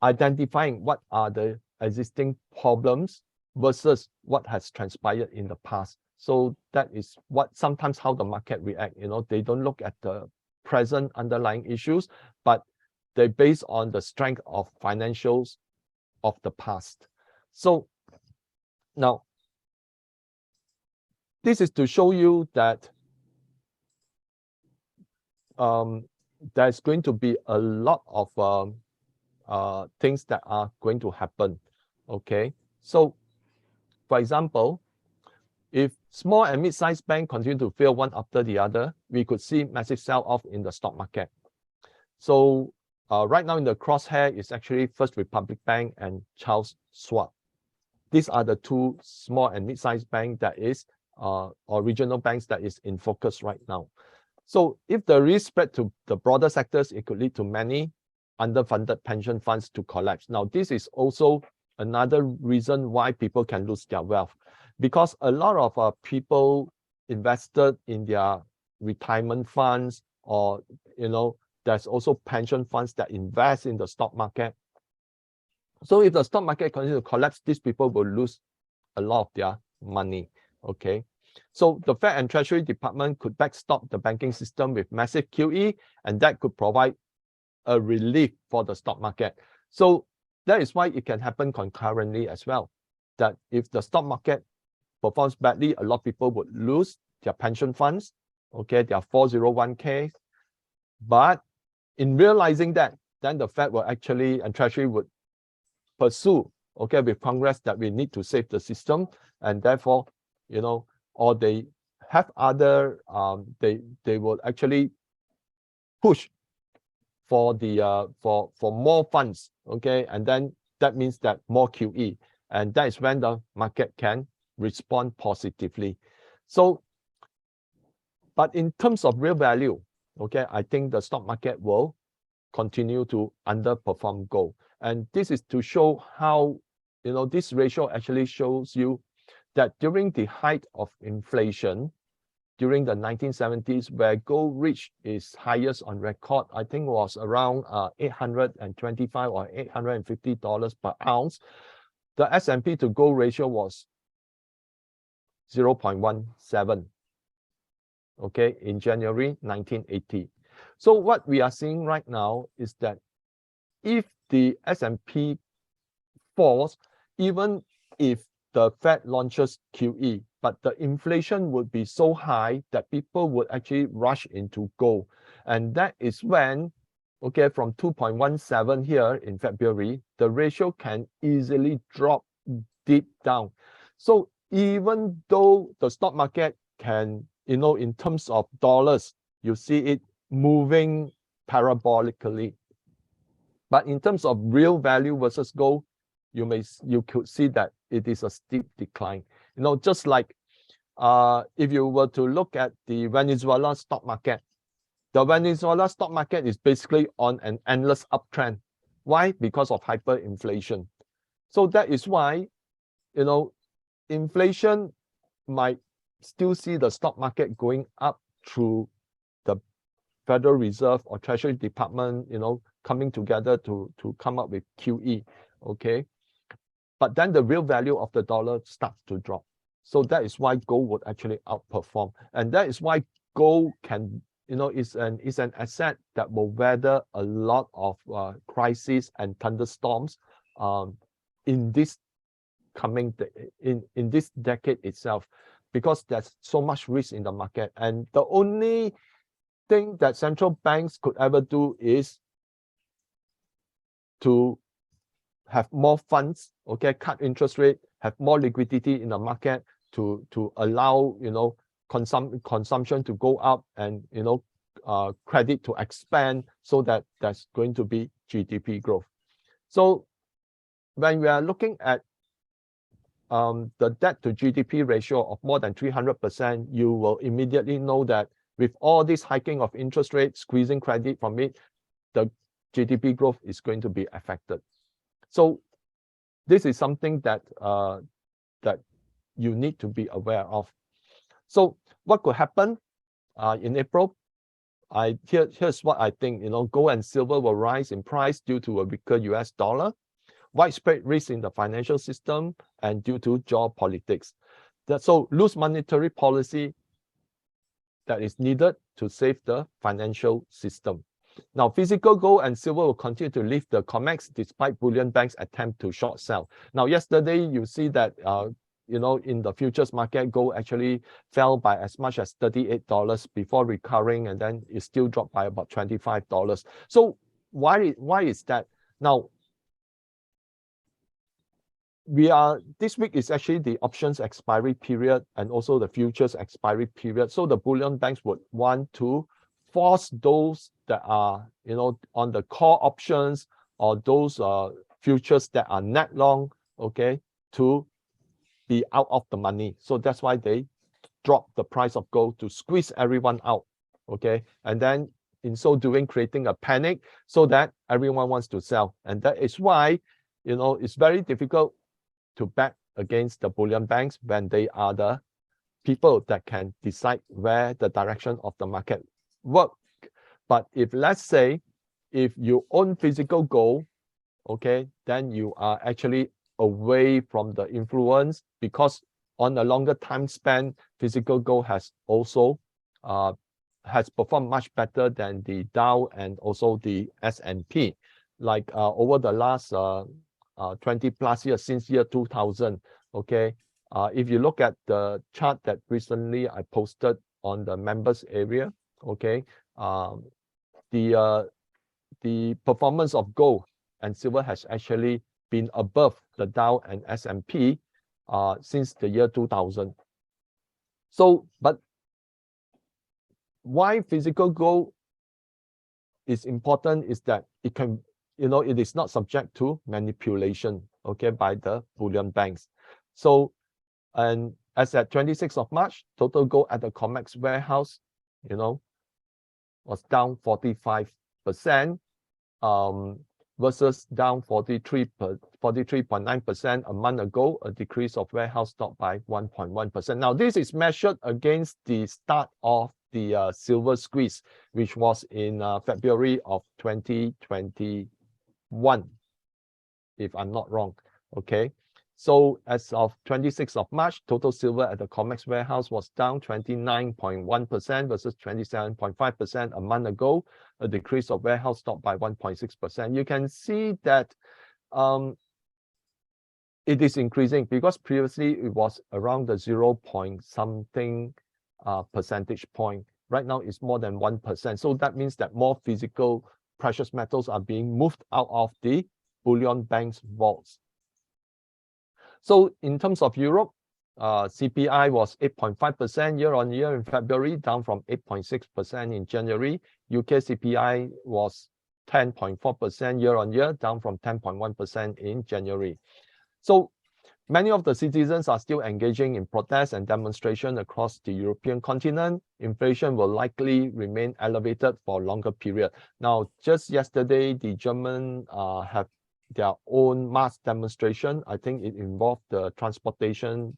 identifying what are the existing problems versus what has transpired in the past. So that is what sometimes how the market react. They don't look at the present underlying issues, but they base on the strength of financials of the past. So now, this is to show you that there's going to be a lot of things that are going to happen. Okay, so for example, if small and mid-sized banks continue to fail one after the other, we could see massive sell-off in the stock market. So right now in the crosshair is actually First Republic Bank and Charles Schwab. These are the two small and mid-sized banks that is or regional banks that is in focus right now. So if the risk spread to the broader sectors, it could lead to many underfunded pension funds to collapse. Now, this is also another reason why people can lose their wealth, because a lot of people invested in their retirement funds, or there's also pension funds that invest in the stock market. So if the stock market continues to collapse, these people will lose a lot of their money. Okay, so the Fed and Treasury Department could backstop the banking system with massive QE, and that could provide a relief for the stock market. So that is why it can happen concurrently as well, that if the stock market performs badly, a lot of people would lose their pension funds, okay, their 401k. But in realizing that, then the Fed will actually, and Treasury would pursue, okay, with Congress that we need to save the system, and therefore, or they have other, they will actually push for the for more funds, okay, and then that means that more QE, and that is when the market can respond positively. So, but in terms of real value, okay, I think the stock market will continue to underperform gold, and this is to show how this ratio actually shows you that during the height of inflation, during the 1970s, where gold reached its highest on record, I think was around $825 or $850 per ounce, the S&P to gold ratio was 0.17, okay, in January 1980. So what we are seeing right now is that if the S&P falls, even if the Fed launches QE, but the inflation would be so high that people would actually rush into gold. And that is when, okay, from 2.17 here in February, the ratio can easily drop deep down. So even though the stock market can, in terms of dollars, you see it moving parabolically. But in terms of real value versus gold, you could see that it is a steep decline. Just like if you were to look at the Venezuela stock market, the Venezuela stock market is basically on an endless uptrend. Why? Because of hyperinflation. So that is why, inflation might still see the stock market going up through the Federal Reserve or Treasury Department, coming together to come up with QE, okay? But then the real value of the dollar starts to drop. So that is why gold would actually outperform. And that is why gold can, is an asset that will weather a lot of crises and thunderstorms in this in this decade itself, because there's so much risk in the market. And the only thing that central banks could ever do is to have more funds, okay, cut interest rate, have more liquidity in the market to allow consumption to go up, and credit to expand, so that there's going to be GDP growth. So when we are looking at the debt to GDP ratio of more than 300%, you will immediately know that with all this hiking of interest rates, squeezing credit from it, the GDP growth is going to be affected. So this is something that that you need to be aware of. So what could happen in April? Here's what I think. Gold and silver will rise in price due to a weaker US dollar, widespread risk in the financial system, and due to geopolitics. So loose monetary policy that is needed to save the financial system. Now, physical gold and silver will continue to lift the COMEX despite bullion banks' attempt to short sell. Now, yesterday you see that in the futures market, gold actually fell by as much as $38 before recovering, and then it still dropped by about $25. So why is that? Now, this week is actually the options expiry period and also the futures expiry period. So the bullion banks would want to force those that are on the call options or those futures that are net long, okay, to be out of the money. So that's why they drop the price of gold to squeeze everyone out, okay, and then in so doing creating a panic so that everyone wants to sell. And that is why it's very difficult to bet against the bullion banks when they are the people that can decide where the direction of the market work. But if, let's say, if you own physical gold, okay, then you are actually away from the influence, because on a longer time span, physical gold has also has performed much better than the Dow and also the S&P. Like over the last 20 plus years, since year 2000, okay, if you look at the chart that recently I posted on the members area, okay, the performance of gold and silver has actually been above the Dow and S&P since the year 2000. So, but why physical gold is important is that it can, it is not subject to manipulation, okay, by the bullion banks. So, and as at 26th of March, total gold at the COMEX warehouse, was down 45%, versus down 43.9% a month ago, a decrease of warehouse stock by 1.1%. Now, this is measured against the start of the silver squeeze, which was in February of 2021, if I'm not wrong, okay? So as of 26th of March, total silver at the COMEX warehouse was down 29.1% versus 27.5% a month ago, a decrease of warehouse stock by 1.6%. You can see that it is increasing, because previously it was around the 0 point something percentage point. Right now it's more than 1%. So that means that more physical precious metals are being moved out of the bullion banks' vaults. So in terms of Europe, CPI was 8.5% year-on-year in February, down from 8.6% in January. UK CPI was 10.4% year-on-year, down from 10.1% in January. So many of the citizens are still engaging in protests and demonstration across the European continent. Inflation will likely remain elevated for a longer period. Now, just yesterday, the German have their own mass demonstration. I think it involved the transportation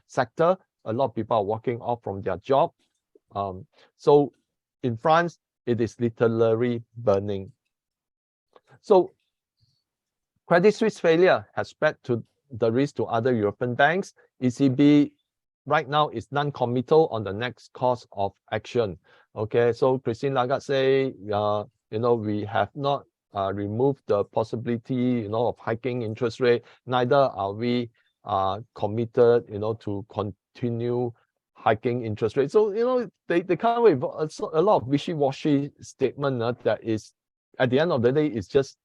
sector. A lot of people are walking off from their job. So in France, it is literally burning. So Credit Suisse failure has spread to the risk to other European banks. ECB right now is non-committal on the next course of action. Okay, so Christine Lagarde say, we have not remove the possibility, of hiking interest rate. Neither are we committed, to continue hiking interest rate. So, they come with a lot of wishy-washy statement that is, at the end of the day, it's just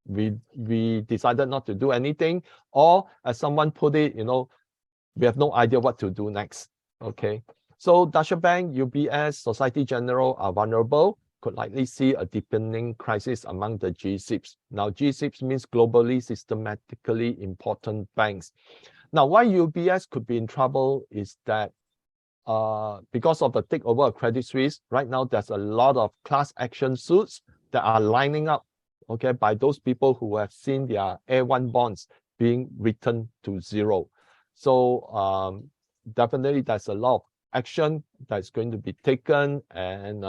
we decided not to do anything, or as someone put it, we have no idea what to do next. Okay, So Deutsche Bank, UBS, Societe Generale are vulnerable, could likely see a deepening crisis among the G-SIBs. Now, G-SIBs means globally systematically important banks. Now, why UBS could be in trouble is that because of the takeover of Credit Suisse, right now there's a lot of class action suits that are lining up, okay, by those people who have seen their A1 bonds being returned to zero. So definitely there's a lot of action that's going to be taken, and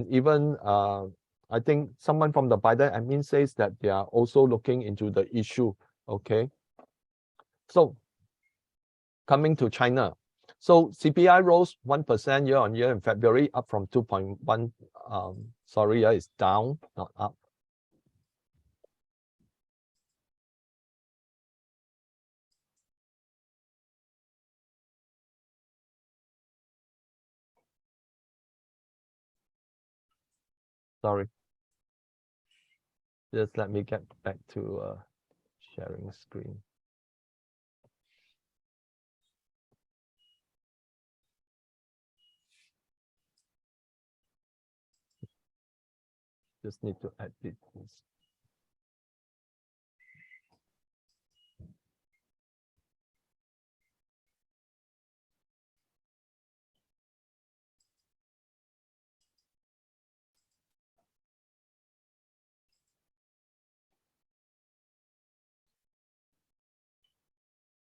even I think someone from the Biden admin says that they are also looking into the issue. Okay, so coming to China, so CPI rose 1% year on year in February, up from 2.1. Sorry, it's down, not up. Sorry. Just let me get back to sharing screen. Just need to edit this.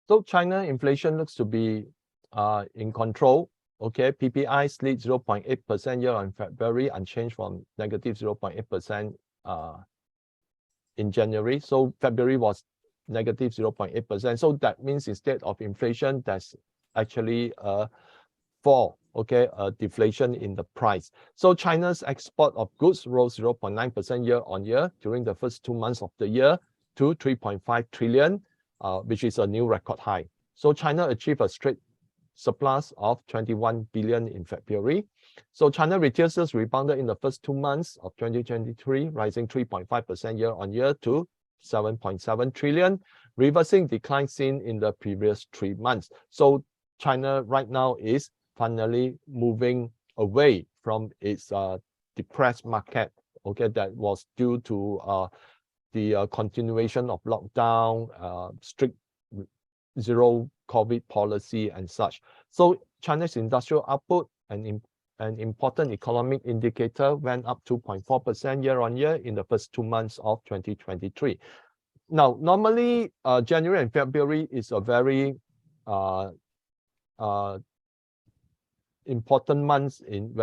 So China inflation looks to be in control. Okay, PPI slid 0.8% year on February, unchanged from negative 0.8% in January. So February was negative 0.8%. So that means instead of inflation, that's actually a fall, okay, a deflation in the price. So China's export of goods rose 0.9% year on year during the first 2 months of the year to 3.5 trillion, which is a new record high. So China achieved a straight surplus of 21 billion in February. So China retail sales rebounded in the first 2 months of 2023, rising 3.5% year on year to 7.7 trillion, reversing decline seen in the previous 3 months. So China right now is finally moving away from its depressed market, okay, that was due to the continuation of lockdown, strict zero COVID policy and such. So China's industrial output, an important economic indicator, went up 2.4% year on year in the first 2 months of 2023. Now, normally January and February is a very important months in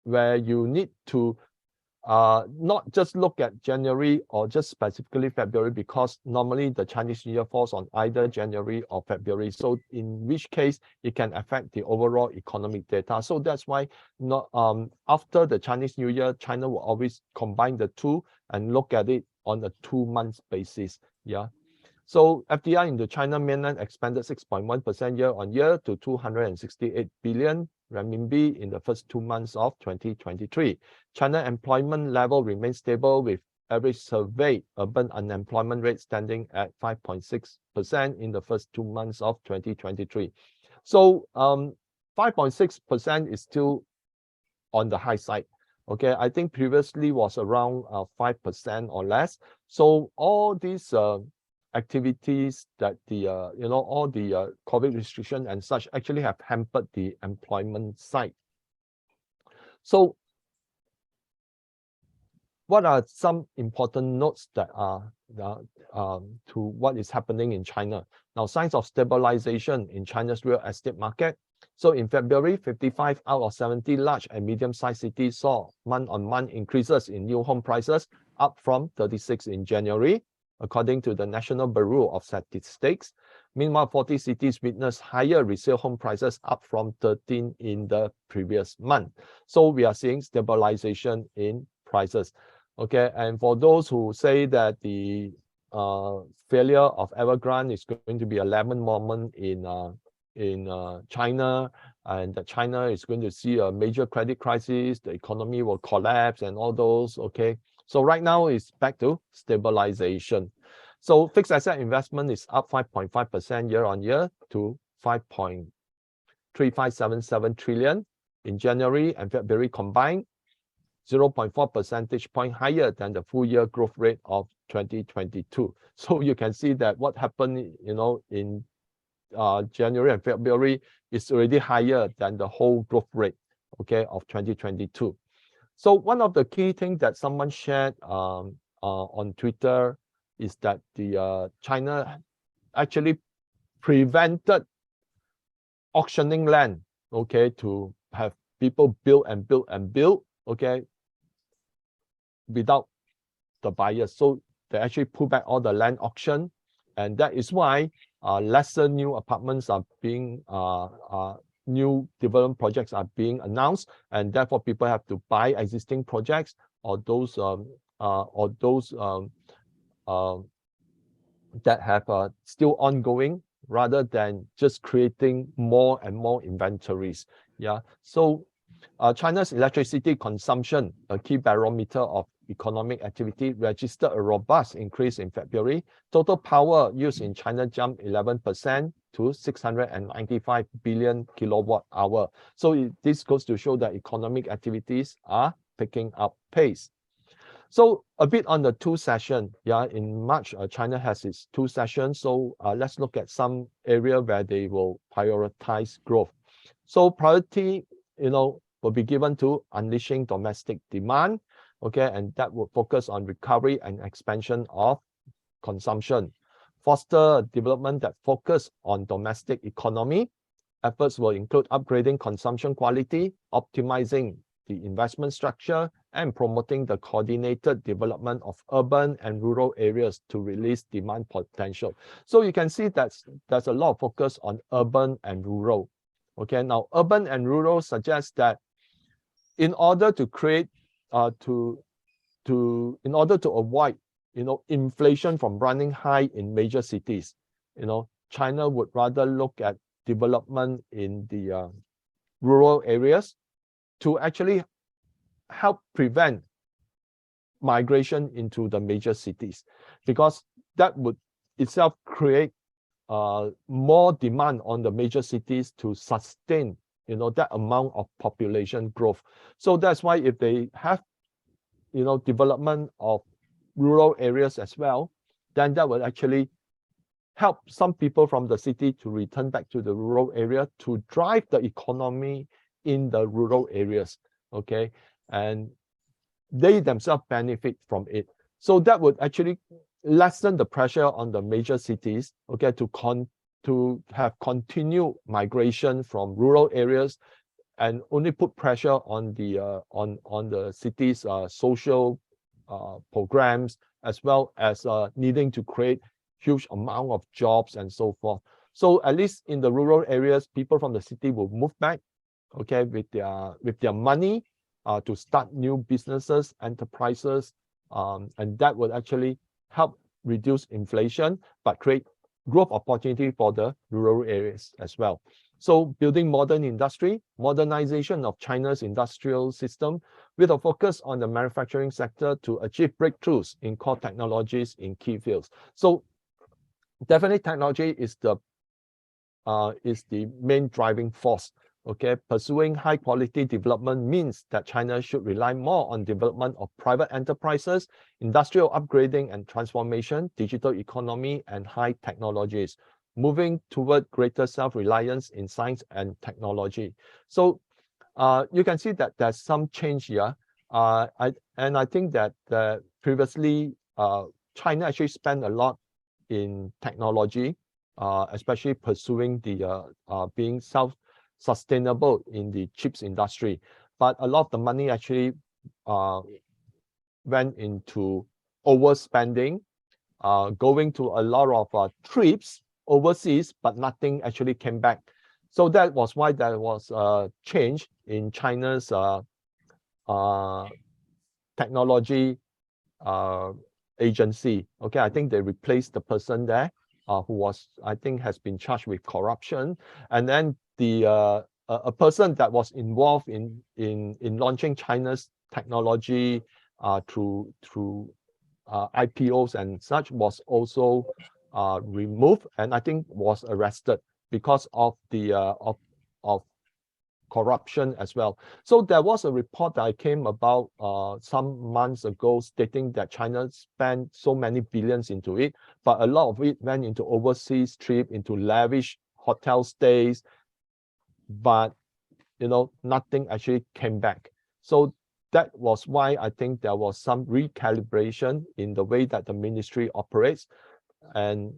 where you need to not just look at January or just specifically February, because normally the Chinese New Year falls on either January or February. So in which case it can affect the overall economic data. So that's why not after the Chinese New Year, China will always combine the two and look at it on a 2 months basis. Yeah. So FDI into China mainland expanded 6.1% year on year to 268 billion renminbi in the first 2 months of 2023. China employment level remains stable, with average survey urban unemployment rate standing at 5.6% in the first 2 months of 2023. So 5.6% is still on the high side. Okay, I think previously was around 5% or less. So all these activities that the all the COVID restriction and such actually have hampered the employment side. So what are some important notes that are to what is happening in China? Now, signs of stabilization in China's real estate market. So in February, 55 out of 70 large and medium-sized cities saw month-on-month increases in new home prices, up from 36 in January, according to the National Bureau of Statistics. Meanwhile, 40 cities witnessed higher resale home prices, up from 13 in the previous month. So we are seeing stabilization in prices. Okay, and for those who say that the failure of Evergrande is going to be a lemon moment in China, and that China is going to see a major credit crisis, the economy will collapse and all those, okay. So right now it's back to stabilization. So fixed asset investment is up 5.5% year on year to 3.577 trillion in January and February combined, 0.4 percentage point higher than the full year growth rate of 2022. So you can see that what happened, in January and February is already higher than the whole growth rate, okay, of 2022. So one of the key things that someone shared on Twitter is that the China actually prevented auctioning land, okay, to have people build and build and build, okay, without the buyers. So they actually pull back all the land auction, and that is why lesser new apartments are being new development projects are being announced, and therefore people have to buy existing projects or those that have still ongoing, rather than just creating more and more inventories. Yeah. So China's electricity consumption, a key barometer of economic activity, registered a robust increase in February. Total power used in China jumped 11% to 695 billion kilowatt hour. So this goes to show that economic activities are picking up pace. So a bit on the 2 session. Yeah, in March, China has its 2 sessions. So let's look at some area where they will prioritize growth. So priority, will be given to unleashing domestic demand, okay, and that will focus on recovery and expansion of consumption. Foster development that focus on domestic economy. Efforts will include upgrading consumption quality, optimizing the investment structure, and promoting the coordinated development of urban and rural areas to release demand potential. So you can see that there's a lot of focus on urban and rural. Okay, now urban and rural suggests that in order to create, in order to avoid, inflation from running high in major cities, China would rather look at development in the rural areas to actually help prevent migration into the major cities, because that would itself create more demand on the major cities to sustain, that amount of population growth. So that's why if they have, development of rural areas as well, then that will actually help some people from the city to return back to the rural area to drive the economy in the rural areas, okay? And they themselves benefit from it. So that would actually lessen the pressure on the major cities, okay, to have continued migration from rural areas, and only put pressure on the city's social programs, as well as needing to create huge amount of jobs and so forth. So at least in the rural areas, people from the city will move back, okay, with their money to start new businesses, enterprises, and that will actually help reduce inflation, but create growth opportunity for the rural areas as well. So building modern industry, modernization of China's industrial system with a focus on the manufacturing sector to achieve breakthroughs in core technologies in key fields. So definitely technology is the main driving force. Okay, pursuing high quality development means that China should rely more on development of private enterprises, industrial upgrading and transformation, digital economy, and high technologies, moving toward greater self-reliance in science and technology. So you can see that there's some change here. I think that previously China actually spent a lot in technology, especially pursuing the being self-sustainable in the chips industry. But a lot of the money actually went into overspending, going to a lot of trips overseas, but nothing actually came back. So that was why there was a change in China's technology agency. Okay, I think they replaced the person there who was, I think, has been charged with corruption, and then the a person that was involved in launching China's technology through IPOs and such was also removed, and I think was arrested because of the of corruption as well. So there was a report that came about some months ago stating that China spent so many billions into it, but a lot of it went into overseas trip, into lavish hotel stays, but nothing actually came back. So that was why I think there was some recalibration in the way that the ministry operates, and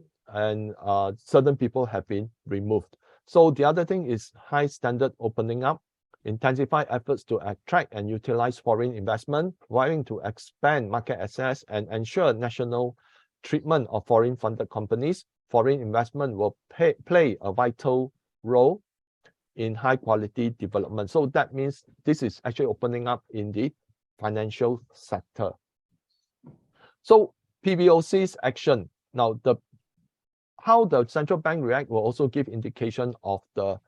certain people have been removed. So the other thing is high standard opening up, intensify efforts to attract and utilize foreign investment, working to expand market access and ensure national treatment of foreign funded companies. Foreign investment will play a vital role in high quality development. So that means this is actually opening up in the financial sector. So PBOC's action. Now, how the central bank react will also give indication of the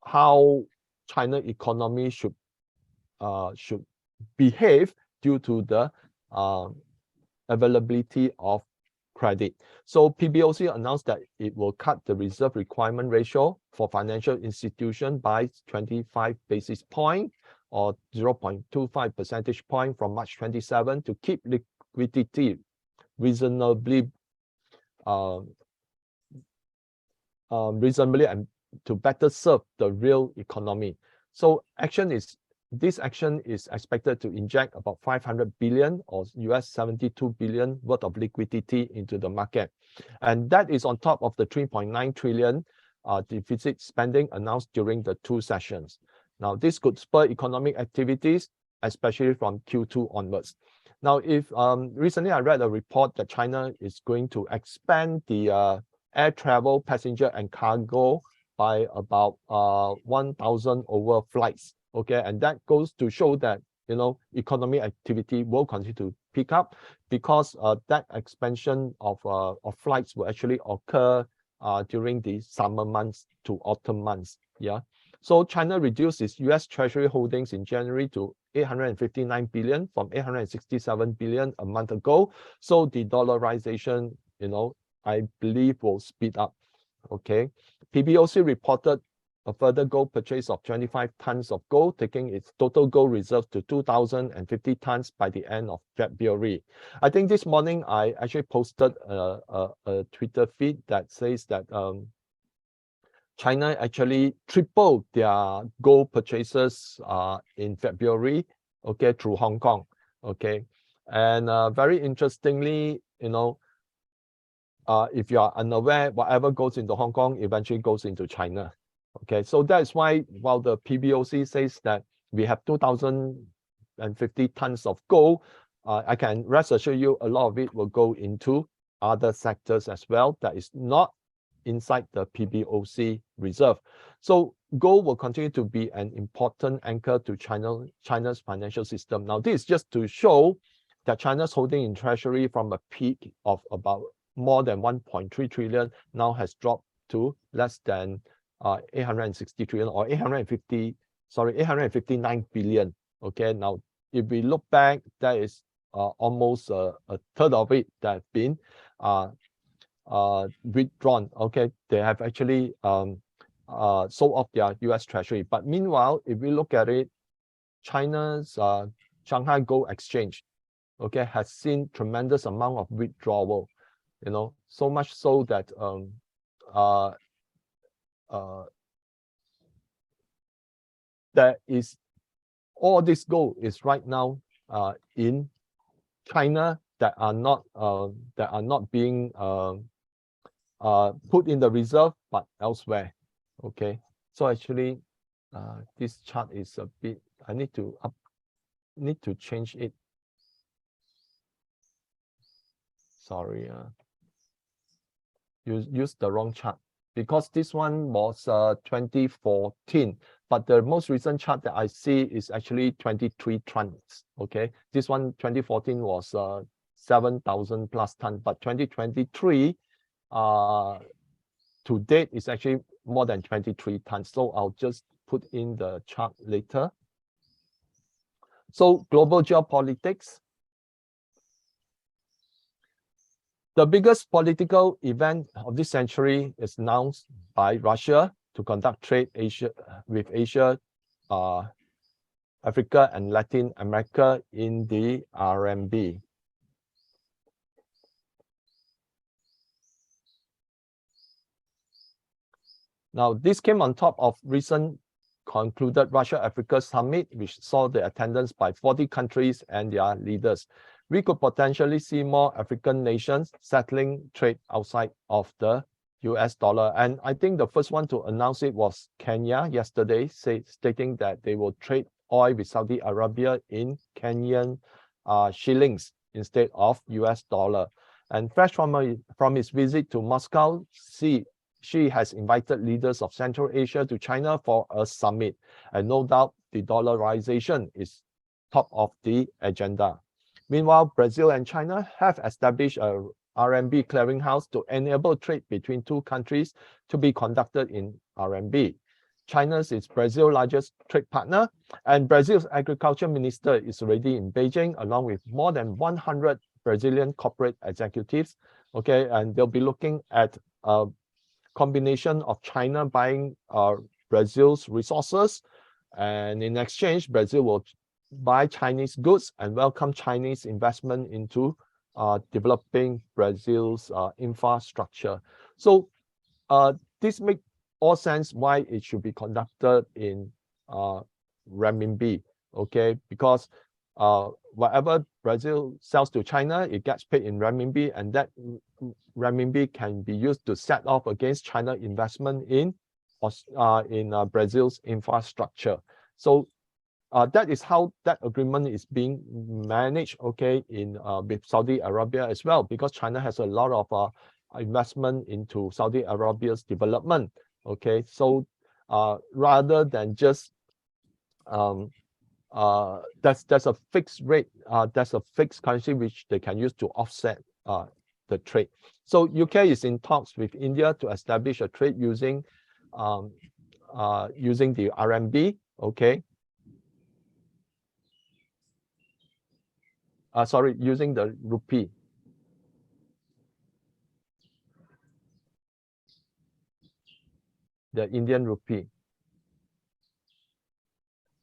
how China economy should behave due to the availability of credit. So PBOC announced that it will cut the reserve requirement ratio for financial institution by 25 basis point or 0.25 percentage point from March 27 to keep liquidity reasonably and to better serve the real economy. So this action is expected to inject about 500 billion or US 72 billion worth of liquidity into the market. And that is on top of the 3.9 trillion deficit spending announced during the 2 sessions. Now, this could spur economic activities, especially from Q2 onwards. Now, if recently I read a report that China is going to expand the air travel, passenger and cargo by about 1,000 over flights. Okay, and that goes to show that economic activity will continue to pick up because that expansion of flights will actually occur during the summer months to autumn months. Yeah, so China reduced its U.S. Treasury holdings in January to 859 billion from 867 billion a month ago. So the dollarization, I believe will speed up. Okay, PBOC reported a further gold purchase of 25 tons of gold, taking its total gold reserve to 2,050 tons by the end of February. I think this morning I actually posted a Twitter feed that says that China actually tripled their gold purchases in February, okay, through Hong Kong. Okay, and very interestingly, if you are unaware, whatever goes into Hong Kong eventually goes into China. Okay, so that's why while the PBOC says that we have 2,050 tons of gold, I can rest assure you a lot of it will go into other sectors as well that is not inside the PBOC reserve. So gold will continue to be an important anchor to China's financial system. Now, this is just to show that China's holding in treasury from a peak of about more than 1.3 trillion now has dropped to less than 860 trillion or 859 billion. Okay, now if we look back, that is almost a third of it that have been withdrawn. Okay, they have actually sold off their US Treasury. But meanwhile, if we look at it, China's Shanghai Gold Exchange, okay, has seen tremendous amount of withdrawal. So much so that that is all this gold is right now in China that are not being put in the reserve but elsewhere. Okay, so actually this chart is a bit, I need to change it. Sorry, use the wrong chart because this one was 2014, but the most recent chart that I see is actually 23 tons. Okay, this one 2014 was 7,000 plus tons, but 2023 to date is actually more than 23 tons. So I'll just put in the chart later. So global geopolitics. The biggest political event of this century is announced by Russia to conduct trade with Asia, Africa, and Latin America in the RMB. Now, this came on top of recent concluded Russia-Africa Summit, which saw the attendance by 40 countries and their leaders. We could potentially see more African nations settling trade outside of the US dollar. And I think the first one to announce it was Kenya yesterday, stating that they will trade oil with Saudi Arabia in Kenyan shillings instead of US dollar. And fresh from his visit to Moscow, she has invited leaders of Central Asia to China for a summit. And no doubt the dollarization is top of the agenda. Meanwhile, Brazil and China have established a RMB clearinghouse to enable trade between two countries to be conducted in RMB. China is Brazil's largest trade partner, and Brazil's agriculture minister is already in Beijing, along with more than 100 Brazilian corporate executives. Okay, and they'll be looking at a combination of China buying Brazil's resources, and in exchange, Brazil will buy Chinese goods and welcome Chinese investment into developing Brazil's infrastructure. So this makes all sense why it should be conducted in renminbi, okay? Because whatever Brazil sells to China, it gets paid in renminbi, and that renminbi can be used to set off against China investment in Brazil's infrastructure. So that is how that agreement is being managed, okay, in with Saudi Arabia as well, because China has a lot of investment into Saudi Arabia's development. Okay, so rather than just there's a fixed rate, there's a fixed currency which they can use to offset the trade. So UK is in talks with India to establish a trade using the RMB. Okay. Sorry, using the rupee. The Indian rupee.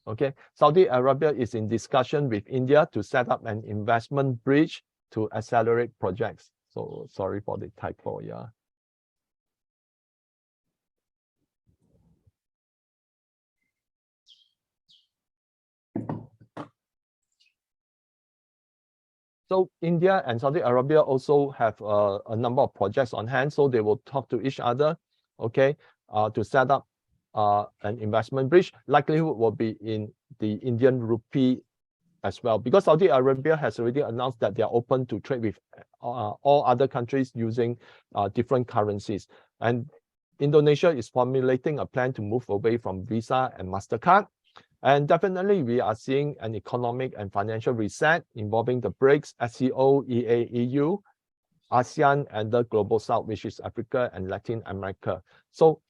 Okay, Saudi Arabia is in discussion with India to set up an investment bridge to accelerate projects. So sorry for the typo, yeah. So India and Saudi Arabia also have a number of projects on hand, so they will talk to each other, okay, to set up an investment bridge. Likelihood will be in the Indian rupee as well, because Saudi Arabia has already announced that they are open to trade with all other countries using different currencies. And Indonesia is formulating a plan to move away from Visa and MasterCard. And definitely, we are seeing an economic and financial reset involving the BRICS, SCO, EA, EU, ASEAN, and the Global South, which is Africa and Latin America. So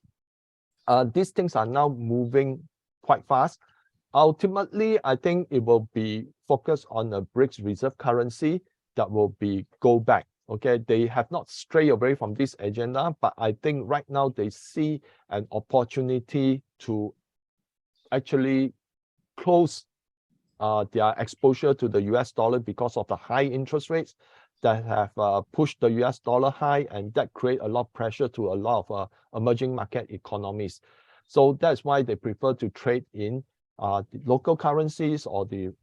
these things are now moving quite fast. Ultimately, I think it will be focused on a BRICS reserve currency that will be go back. Okay, they have not strayed away from this agenda, but I think right now they see an opportunity to actually close their exposure to the US dollar because of the high interest rates that have pushed the US dollar high, and that create a lot of pressure to a lot of emerging market economies. So that's why they prefer to trade in the local currencies or the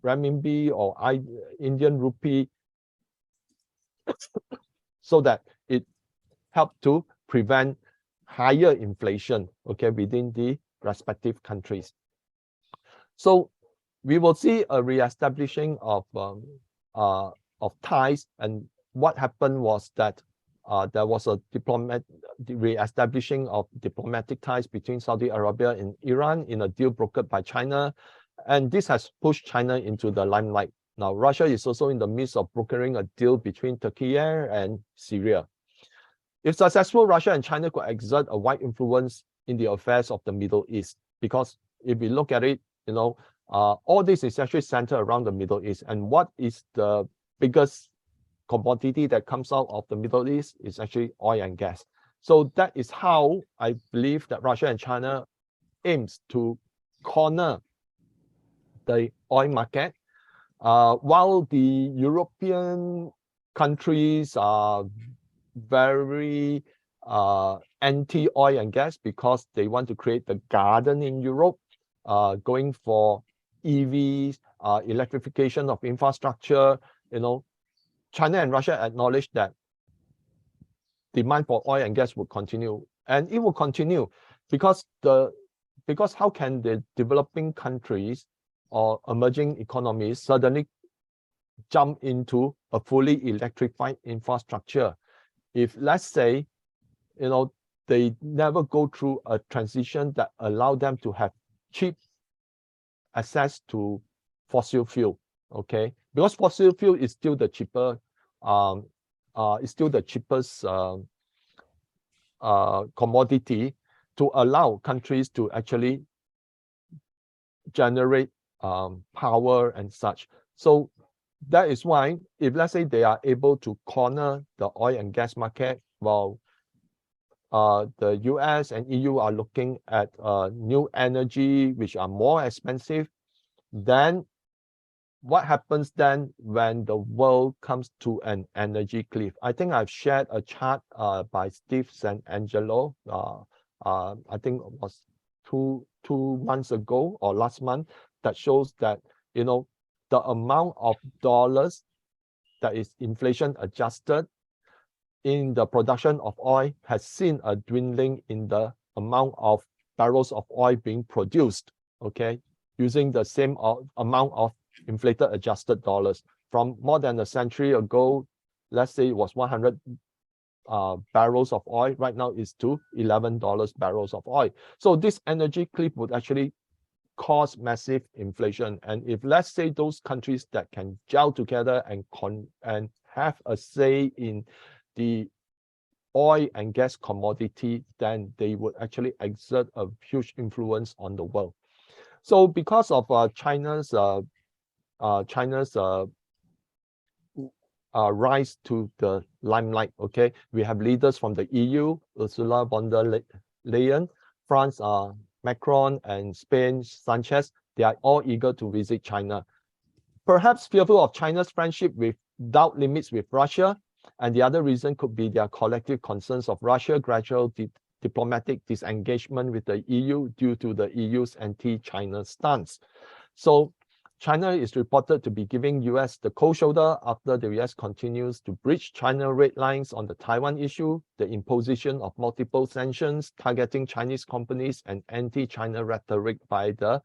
renminbi or Indian rupee, so that it helped to prevent higher inflation, okay, within the respective countries. So we will see a reestablishing of ties, and what happened was that there was a re-establishing of diplomatic ties between Saudi Arabia and Iran in a deal brokered by China, and this has pushed China into the limelight. Now, Russia is also in the midst of brokering a deal between Turkey and Syria. If successful, Russia and China could exert a wide influence in the affairs of the Middle East, because if we look at it, you know, all this is actually centered around the Middle East, and what is the biggest commodity that comes out of the Middle East is actually oil and gas. So that is how I believe that Russia and China aims to corner the oil market, while the European countries are very anti-oil and gas because they want to create the garden in Europe, going for EVs, electrification of infrastructure. China and Russia acknowledge that demand for oil and gas will continue, and it will continue because how can the developing countries or emerging economies suddenly jump into a fully electrified infrastructure if, let's say, they never go through a transition that allow them to have cheap access to fossil fuel? Okay, because fossil fuel is still the cheaper, is still the cheapest commodity to allow countries to actually generate power and such. So that is why, if let's say they are able to corner the oil and gas market, while the US and EU are looking at new energy which are more expensive, then what happens then when the world comes to an energy cliff? I think I've shared a chart by Steve San Angelo, I think it was two months ago or last month, that shows that the amount of dollars that is inflation adjusted in the production of oil has seen a dwindling in the amount of barrels of oil being produced, okay, using the same amount of inflated adjusted dollars. From more than a century ago, let's say it was 100 barrels of oil, right now is to $11 barrels of oil. So this energy cliff would actually cause massive inflation. And if, let's say, those countries that can gel together and have a say in the oil and gas commodity, then they would actually exert a huge influence on the world. So because of China's rise to the limelight, okay, we have leaders from the EU, Ursula von der Leyen, France, Macron, and Spain, Sanchez. They are all eager to visit China, perhaps fearful of China's friendship without limits with Russia. And the other reason could be their collective concerns of Russia gradual diplomatic disengagement with the EU due to the EU's anti-China stance. So China is reported to be giving US the cold shoulder after the US continues to breach China red lines on the Taiwan issue, the imposition of multiple sanctions targeting Chinese companies, and anti-China rhetoric by the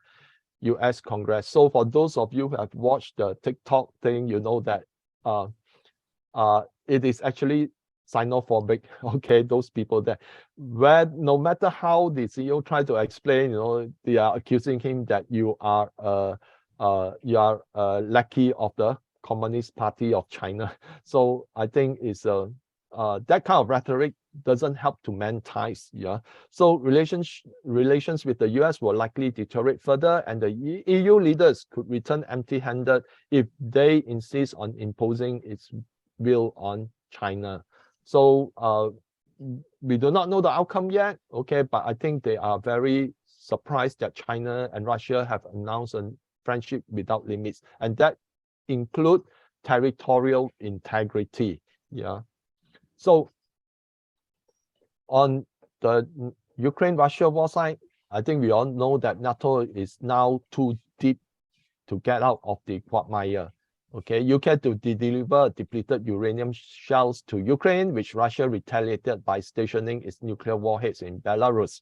US Congress. So for those of you who have watched the TikTok thing, you know that it is actually xenophobic, okay, those people there, where no matter how the CEO try to explain, they are accusing him that you are a lackey of the Communist Party of China. So I think it's that kind of rhetoric doesn't help to mend ties. Yeah. So relations with the US will likely deteriorate further, and the EU leaders could return empty-handed if they insist on imposing its will on China. So we do not know the outcome yet, okay, but I think they are very surprised that China and Russia have announced a friendship without limits, and that include territorial integrity. Yeah. So on the Ukraine-Russia war side, I think we all know that NATO is now too deep to get out of the quagmire. Okay, UK to deliver depleted uranium shells to Ukraine, which Russia retaliated by stationing its nuclear warheads in Belarus.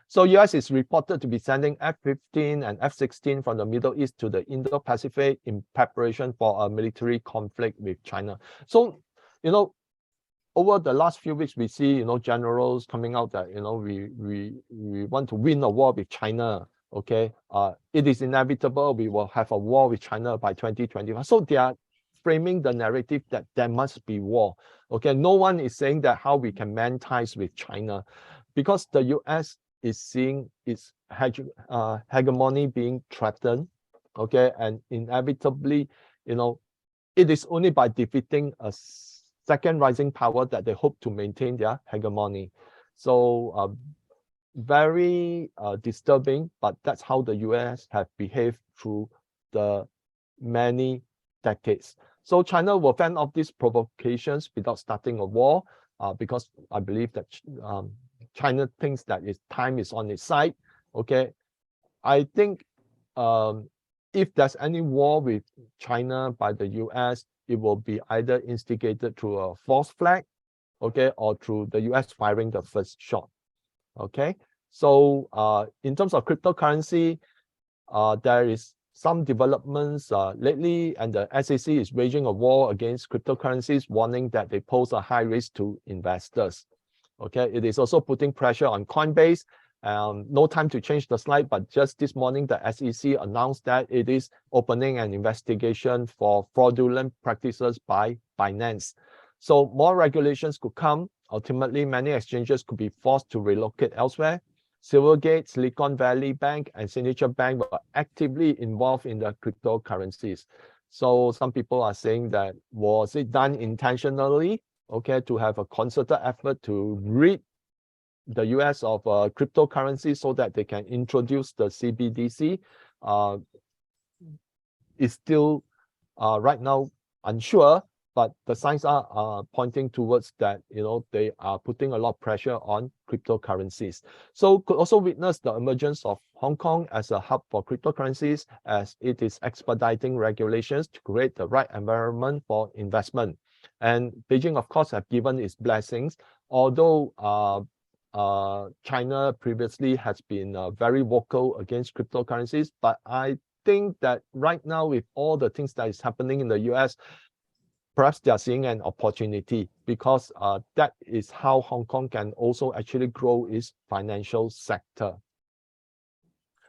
So US is reported to be sending F-15 and F-16 from the Middle East to the Indo-Pacific in preparation for a military conflict with China. So, over the last few weeks, we see, generals coming out that, we want to win a war with China. Okay, it is inevitable we will have a war with China by 2021. So they are framing the narrative that there must be war. Okay, no one is saying that how we can mend ties with China, because the US is seeing its hegemony being threatened. Okay, and inevitably, it is only by defeating a second rising power that they hope to maintain their hegemony. So very disturbing, but that's how the US have behaved through the many decades. So China will fend off these provocations without starting a war, because I believe that China thinks that its time is on its side. Okay, I think if there's any war with China by the US, it will be either instigated through a false flag, okay, or through the US firing the first shot. Okay, so in terms of cryptocurrency, there is some developments lately, and the SEC is waging a war against cryptocurrencies, warning that they pose a high risk to investors. Okay, it is also putting pressure on Coinbase. No time to change the slide, but just this morning, the SEC announced that it is opening an investigation for fraudulent practices by Binance. So more regulations could come. Ultimately, many exchanges could be forced to relocate elsewhere. Silvergate, Silicon Valley Bank, and Signature Bank were actively involved in the cryptocurrencies. So some people are saying that, was it done intentionally, okay, to have a concerted effort to rid the US of cryptocurrency so that they can introduce the CBDC? Is still right now unsure, but the signs are pointing towards that, they are putting a lot of pressure on cryptocurrencies. So could also witness the emergence of Hong Kong as a hub for cryptocurrencies, as it is expediting regulations to create the right environment for investment. And Beijing, of course, have given its blessings, although China previously has been very vocal against cryptocurrencies, but I think that right now, with all the things that is happening in the US, perhaps they are seeing an opportunity, because that is how Hong Kong can also actually grow its financial sector.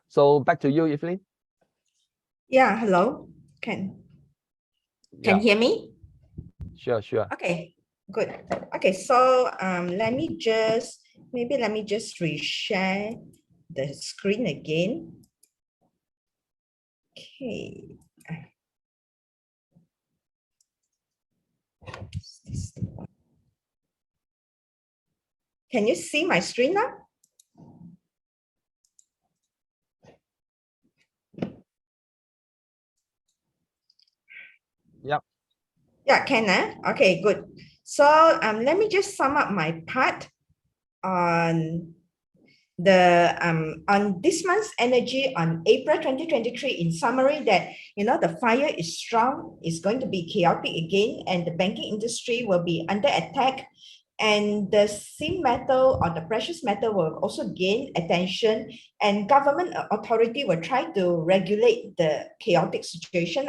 So back to you, Evelyn. Yeah, hello. Can Yeah, hear me? sure. Okay, good. Okay, so let me just reshare the screen again. Okay. Can you see my screen now? Yep. Yeah, can okay, good. So let me just sum up my part on the on this month's energy on April 2023. In summary, that the fire is strong, it's going to be chaotic again, and the banking industry will be under attack, and the sim metal or the precious metal will also gain attention, and government authority will try to regulate the chaotic situation.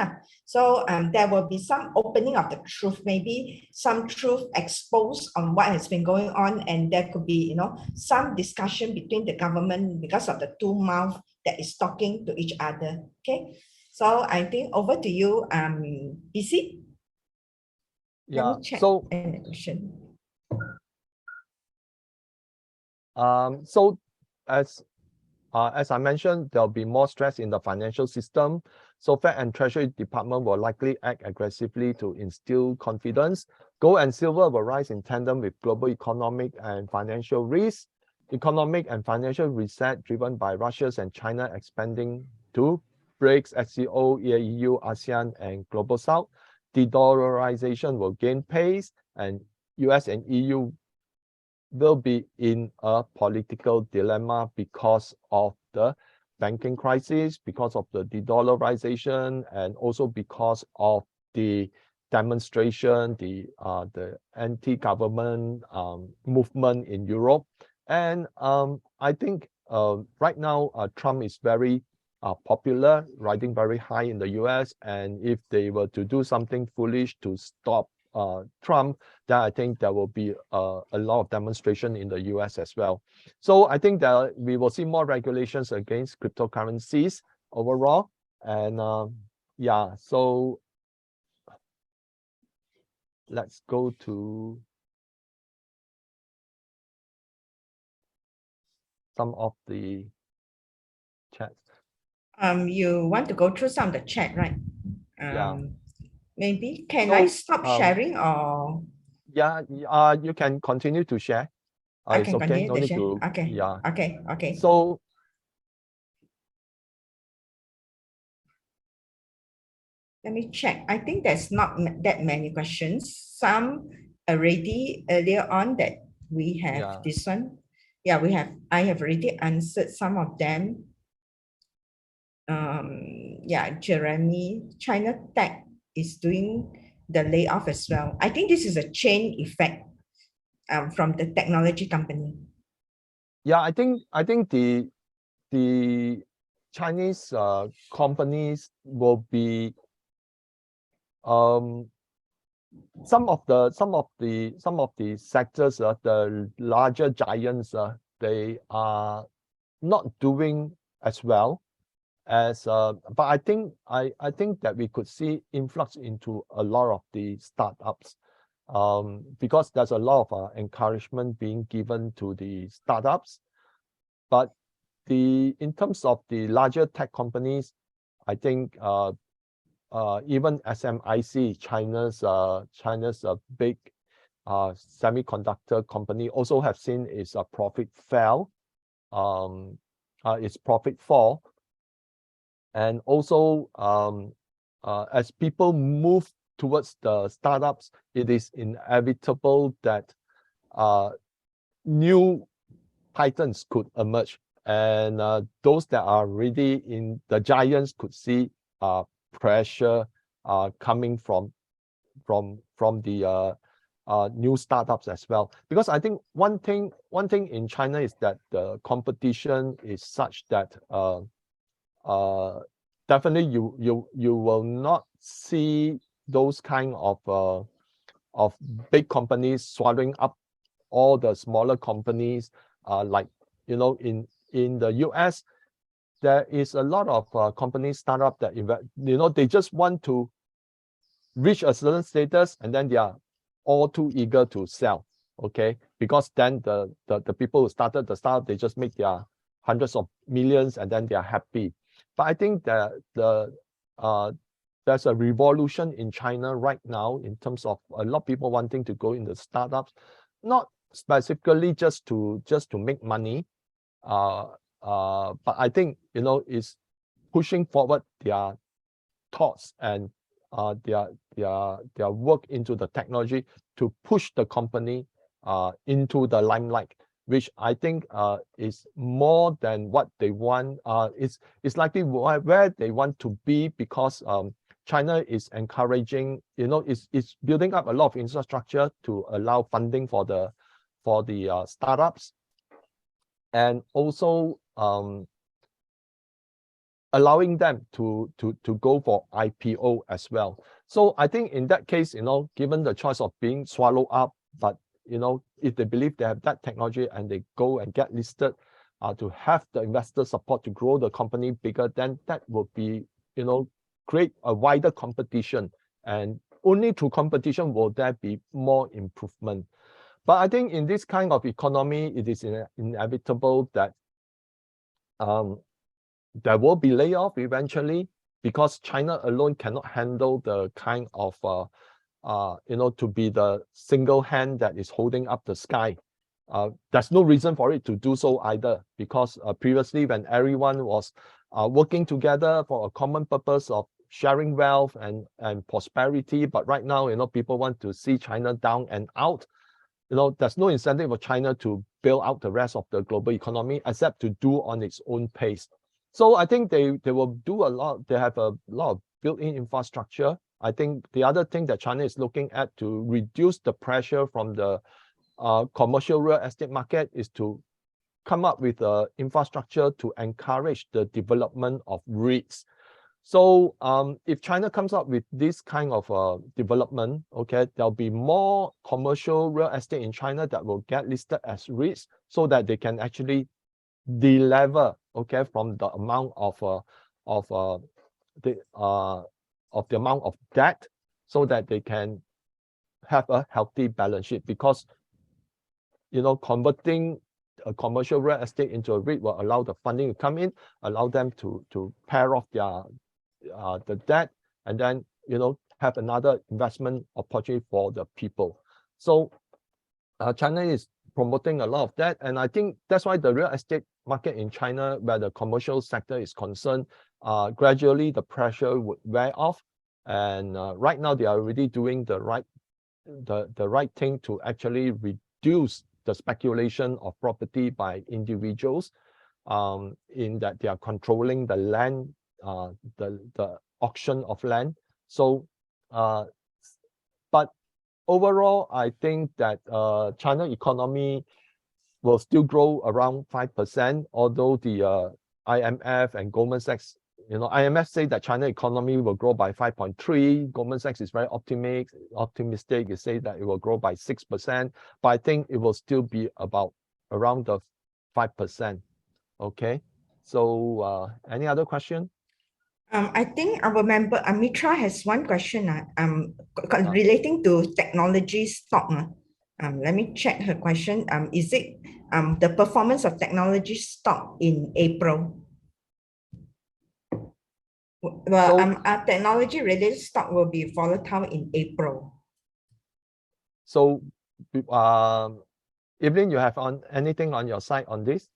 So there will be some opening of the truth, maybe some truth exposed on what has been going on, and there could be some discussion between the government, because of the two mouths that is talking to each other. Okay, so I think over to you, BC. Yeah. Let me check So any question. So as I mentioned, there'll be more stress in the financial system. So Fed and Treasury Department will likely act aggressively to instill confidence. Gold and silver will rise in tandem with global economic and financial risks. Economic and financial reset driven by Russia's and China expanding to BRICS, SCO, EU, ASEAN, and Global South. De-dollarization will gain pace, and US and EU will be in a political dilemma because of the banking crisis, because of the de-dollarization, and also because of the demonstration, the anti-government movement in Europe. And I think right now Trump is very popular, riding very high in the US, and if they were to do something foolish to stop Trump, then I think there will be a lot of demonstration in the US as well. So I think that we will see more regulations against cryptocurrencies overall. And yeah, so let's go to some of the chats. You want to go through some of the chat, right? Yeah. Maybe can I stop sharing, or? Yeah, you can continue to share. I It's can okay. continue No the need share. to. Okay. Yeah. Okay. Okay. So Let me check. I think there's not that many questions. Some already earlier on that we have yeah. this one. Yeah, we have. I have already answered some of them. Yeah, Jeremy, China Tech is doing the layoff as well. I think this is a chain effect from the technology company. Yeah, I think the Chinese companies will be some of the sectors, the larger giants, they are not doing as well as but I think that we could see influx into a lot of the startups, because there's a lot of encouragement being given to the startups. But in terms of the larger tech companies, I think even SMIC, China's big semiconductor company, also have seen its profit fell, its profit fall. And also as people move towards the startups, it is inevitable that new titans could emerge, and those that are already in the giants could see pressure coming from the new startups as well. Because I think one thing in China is that the competition is such that definitely you will not see those kind of big companies swallowing up all the smaller companies. Like, you know, in the US, there is a lot of companies startup that they just want to reach a certain status, and then they are all too eager to sell. Okay, because then the people who started the startup, they just make their hundreds of millions and then they are happy. But I think that there's a revolution in China right now in terms of a lot of people wanting to go into startups, not specifically just to make money, but I think, you know, is pushing forward their thoughts and their work into the technology to push the company into the limelight, which I think is more than what they want. It's likely where they want to be, because China is encouraging, you know, it's building up a lot of infrastructure to allow funding for the startups, and also allowing them to go for IPO as well. So I think in that case, you know, given the choice of being swallowed up, but you know, if they believe they have that technology and they go and get listed to have the investor support to grow the company bigger, then that will be, you know, create a wider competition, and only through competition will there be more improvement. But I think in this kind of economy, it is inevitable that there will be layoff eventually, because China alone cannot handle the kind of you know, to be the single hand that is holding up the sky. There's no reason for it to do so either, because previously when everyone was working together for a common purpose of sharing wealth and prosperity, but right now, you know, people want to see China down and out. You know, there's no incentive for China to bail out the rest of the global economy, except to do on its own pace. So I think they will do a lot. They have a lot of built-in infrastructure. I think the other thing that China is looking at to reduce the pressure from the commercial real estate market is to come up with infrastructure to encourage the development of REITs. So if China comes up with this kind of development, okay, there'll be more commercial real estate in China that will get listed as REITs, so that they can actually delever, okay, from the amount of the amount of debt, so that they can have a healthy balance sheet. Because, you know, converting a commercial real estate into a REIT will allow the funding to come in, allow them to pair off their the debt, and then, you know, have another investment opportunity for the people. So China is promoting a lot of that. And I think that's why the real estate market in China, where the commercial sector is concerned, gradually the pressure would wear off. And right now they are already doing the right thing to actually reduce the speculation of property by individuals, in that they are controlling the land, the auction of land. So, but overall, I think that China economy will still grow around 5%, although the IMF and Goldman Sachs, IMF say that China economy will grow by 5.3. Goldman Sachs is very optimistic. It say that it will grow by 6%, but I think it will still be about around the 5%. Okay, so any other question? I think our member Amitra has one question relating to technology stock. Let me check her question. Is it the performance of technology stock in April? Well, our technology related stock will be volatile in April. So, Evelyn, you have anything on your side on this?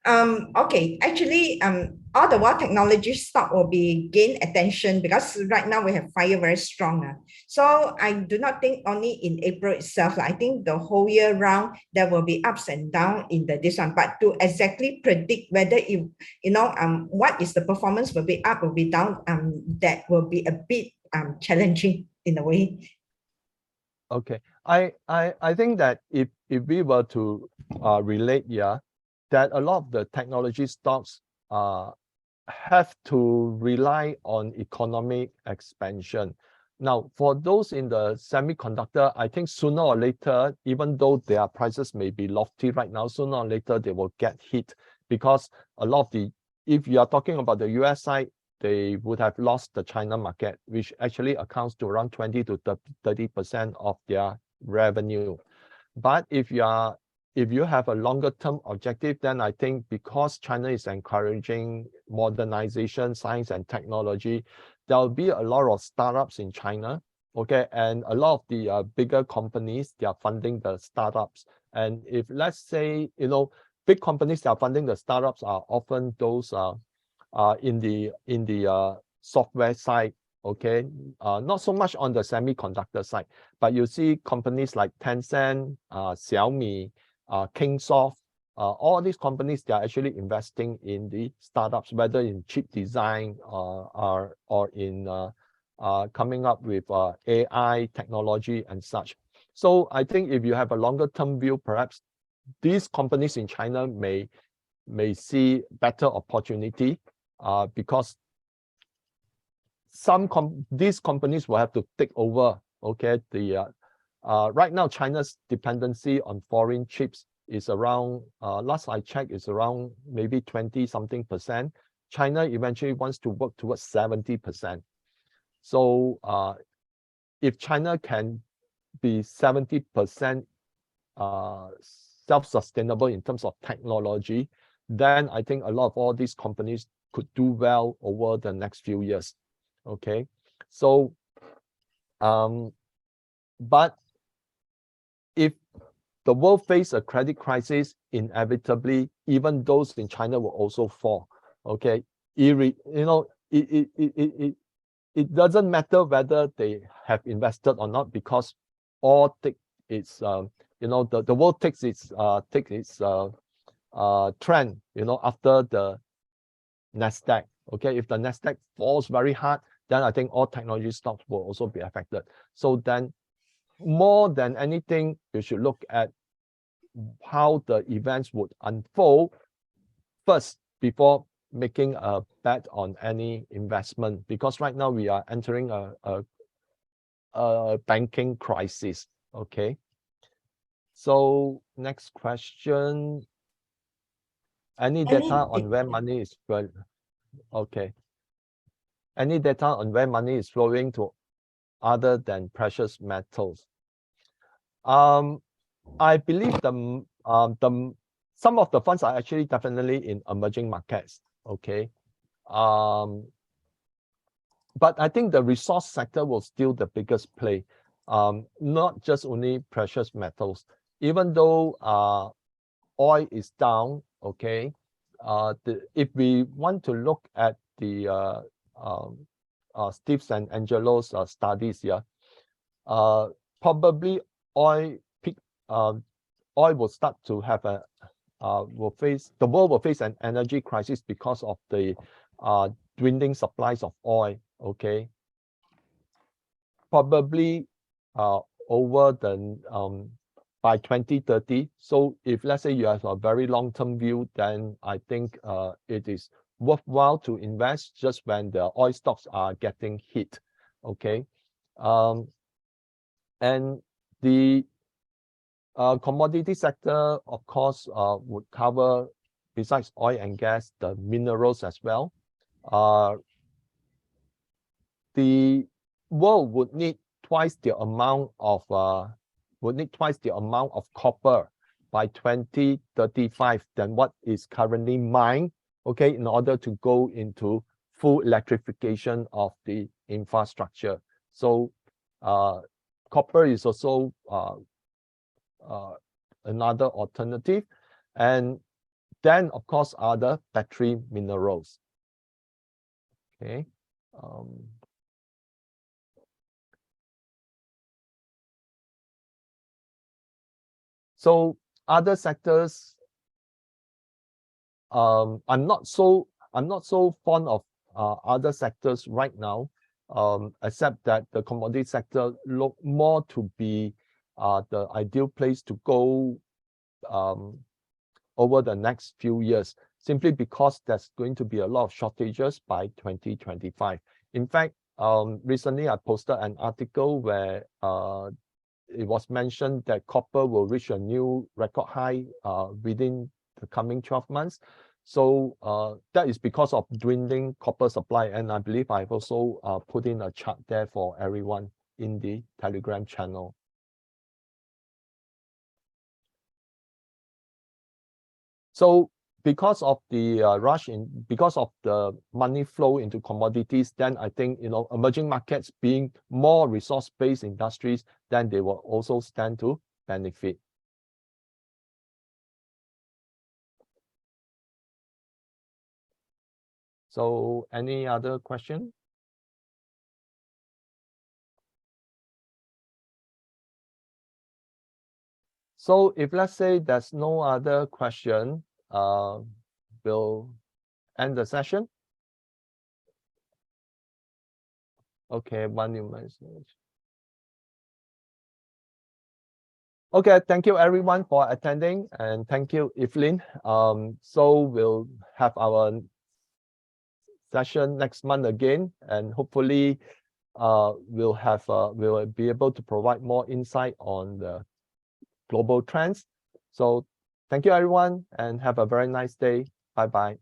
Okay, actually, all the while technology stock will be gain attention because right now we have fire very strong. So I do not think only in April itself. I think the whole year round there will be ups and downs in this one. But to exactly predict whether what is the performance will be up will be down, that will be a bit challenging in a way. Okay, I think that if we were to relate, that a lot of the technology stocks have to rely on economic expansion. Now, for those in the semiconductor, I think sooner or later, even though their prices may be lofty right now, sooner or later they will get hit, because a lot of if you are talking about the US side, they would have lost the China market, which actually accounts to around 20 to 30% of their revenue. But if you have a longer term objective, then I think because China is encouraging modernization, science and technology, there'll be a lot of startups in China. Okay, and a lot of the bigger companies, they are funding the startups. And if let's say, big companies that are funding the startups are often those in the software side. Okay, not so much on the semiconductor side, but you see companies like Tencent, Xiaomi, Kingsoft, all these companies, they are actually investing in the startups, whether in chip design or in coming up with AI technology and such. So I think if you have a longer term view, perhaps these companies in China may see better opportunity, because these companies will have to take over. Okay, right now China's dependency on foreign chips is around, last I checked, is around maybe 20-something%. China eventually wants to work towards 70%. So if China can be 70% self-sustainable in terms of technology, then I think a lot of all these companies could do well over the next few years. Okay, so but if the world faces a credit crisis, inevitably, even those in China will also fall. Okay, it doesn't matter whether they have invested or not, because all take its the world takes its trend after the Nasdaq. Okay, if the Nasdaq falls very hard, then I think all technology stocks will also be affected. So then, more than anything, you should look at how the events would unfold first before making a bet on any investment, because right now we are entering a banking crisis. Okay, so next question. Any data on where money is flowing? Okay. Any data on where money is flowing to other than precious metals? I believe some of the funds are actually definitely in emerging markets. Okay. But I think the resource sector will still the biggest play. Not just only precious metals. even though oil is down, okay, if we want to look at the Steve's and Angelo's studies here, probably oil will start to have the world will face an energy crisis because of the dwindling supplies of oil, okay, probably over the by 2030. So if let's say you have a very long-term view, then I think it is worthwhile to invest just when the oil stocks are getting hit, okay. And the commodity sector, of course, would cover, besides oil and gas, the minerals as well. The world would need twice the amount of copper by 2035 than what is currently mined, okay, in order to go into full electrification of the infrastructure. So copper is also another alternative, and then of course other battery minerals, okay. So other sectors, I'm not so fond of other sectors right now, except that the commodity sector look more to be the ideal place to go over the next few years, simply because there's going to be a lot of shortages by 2025. In fact, recently I posted an article where it was mentioned that copper will reach a new record high within the coming 12 months. So that is because of dwindling copper supply, and I believe I've also put in a chart there for everyone in the Telegram channel. So because of the because of the money flow into commodities, then I think, you know, emerging markets being more resource-based industries, then they will also stand to benefit. So any other question? So if let's say there's no other question, we'll end the session. Okay, one new message. Okay, thank you everyone for attending, and thank you, Evelyn. So we'll have our session next month again, and hopefully we'll be able to provide more insight on the global trends. So thank you everyone, and have a very nice day. Bye bye.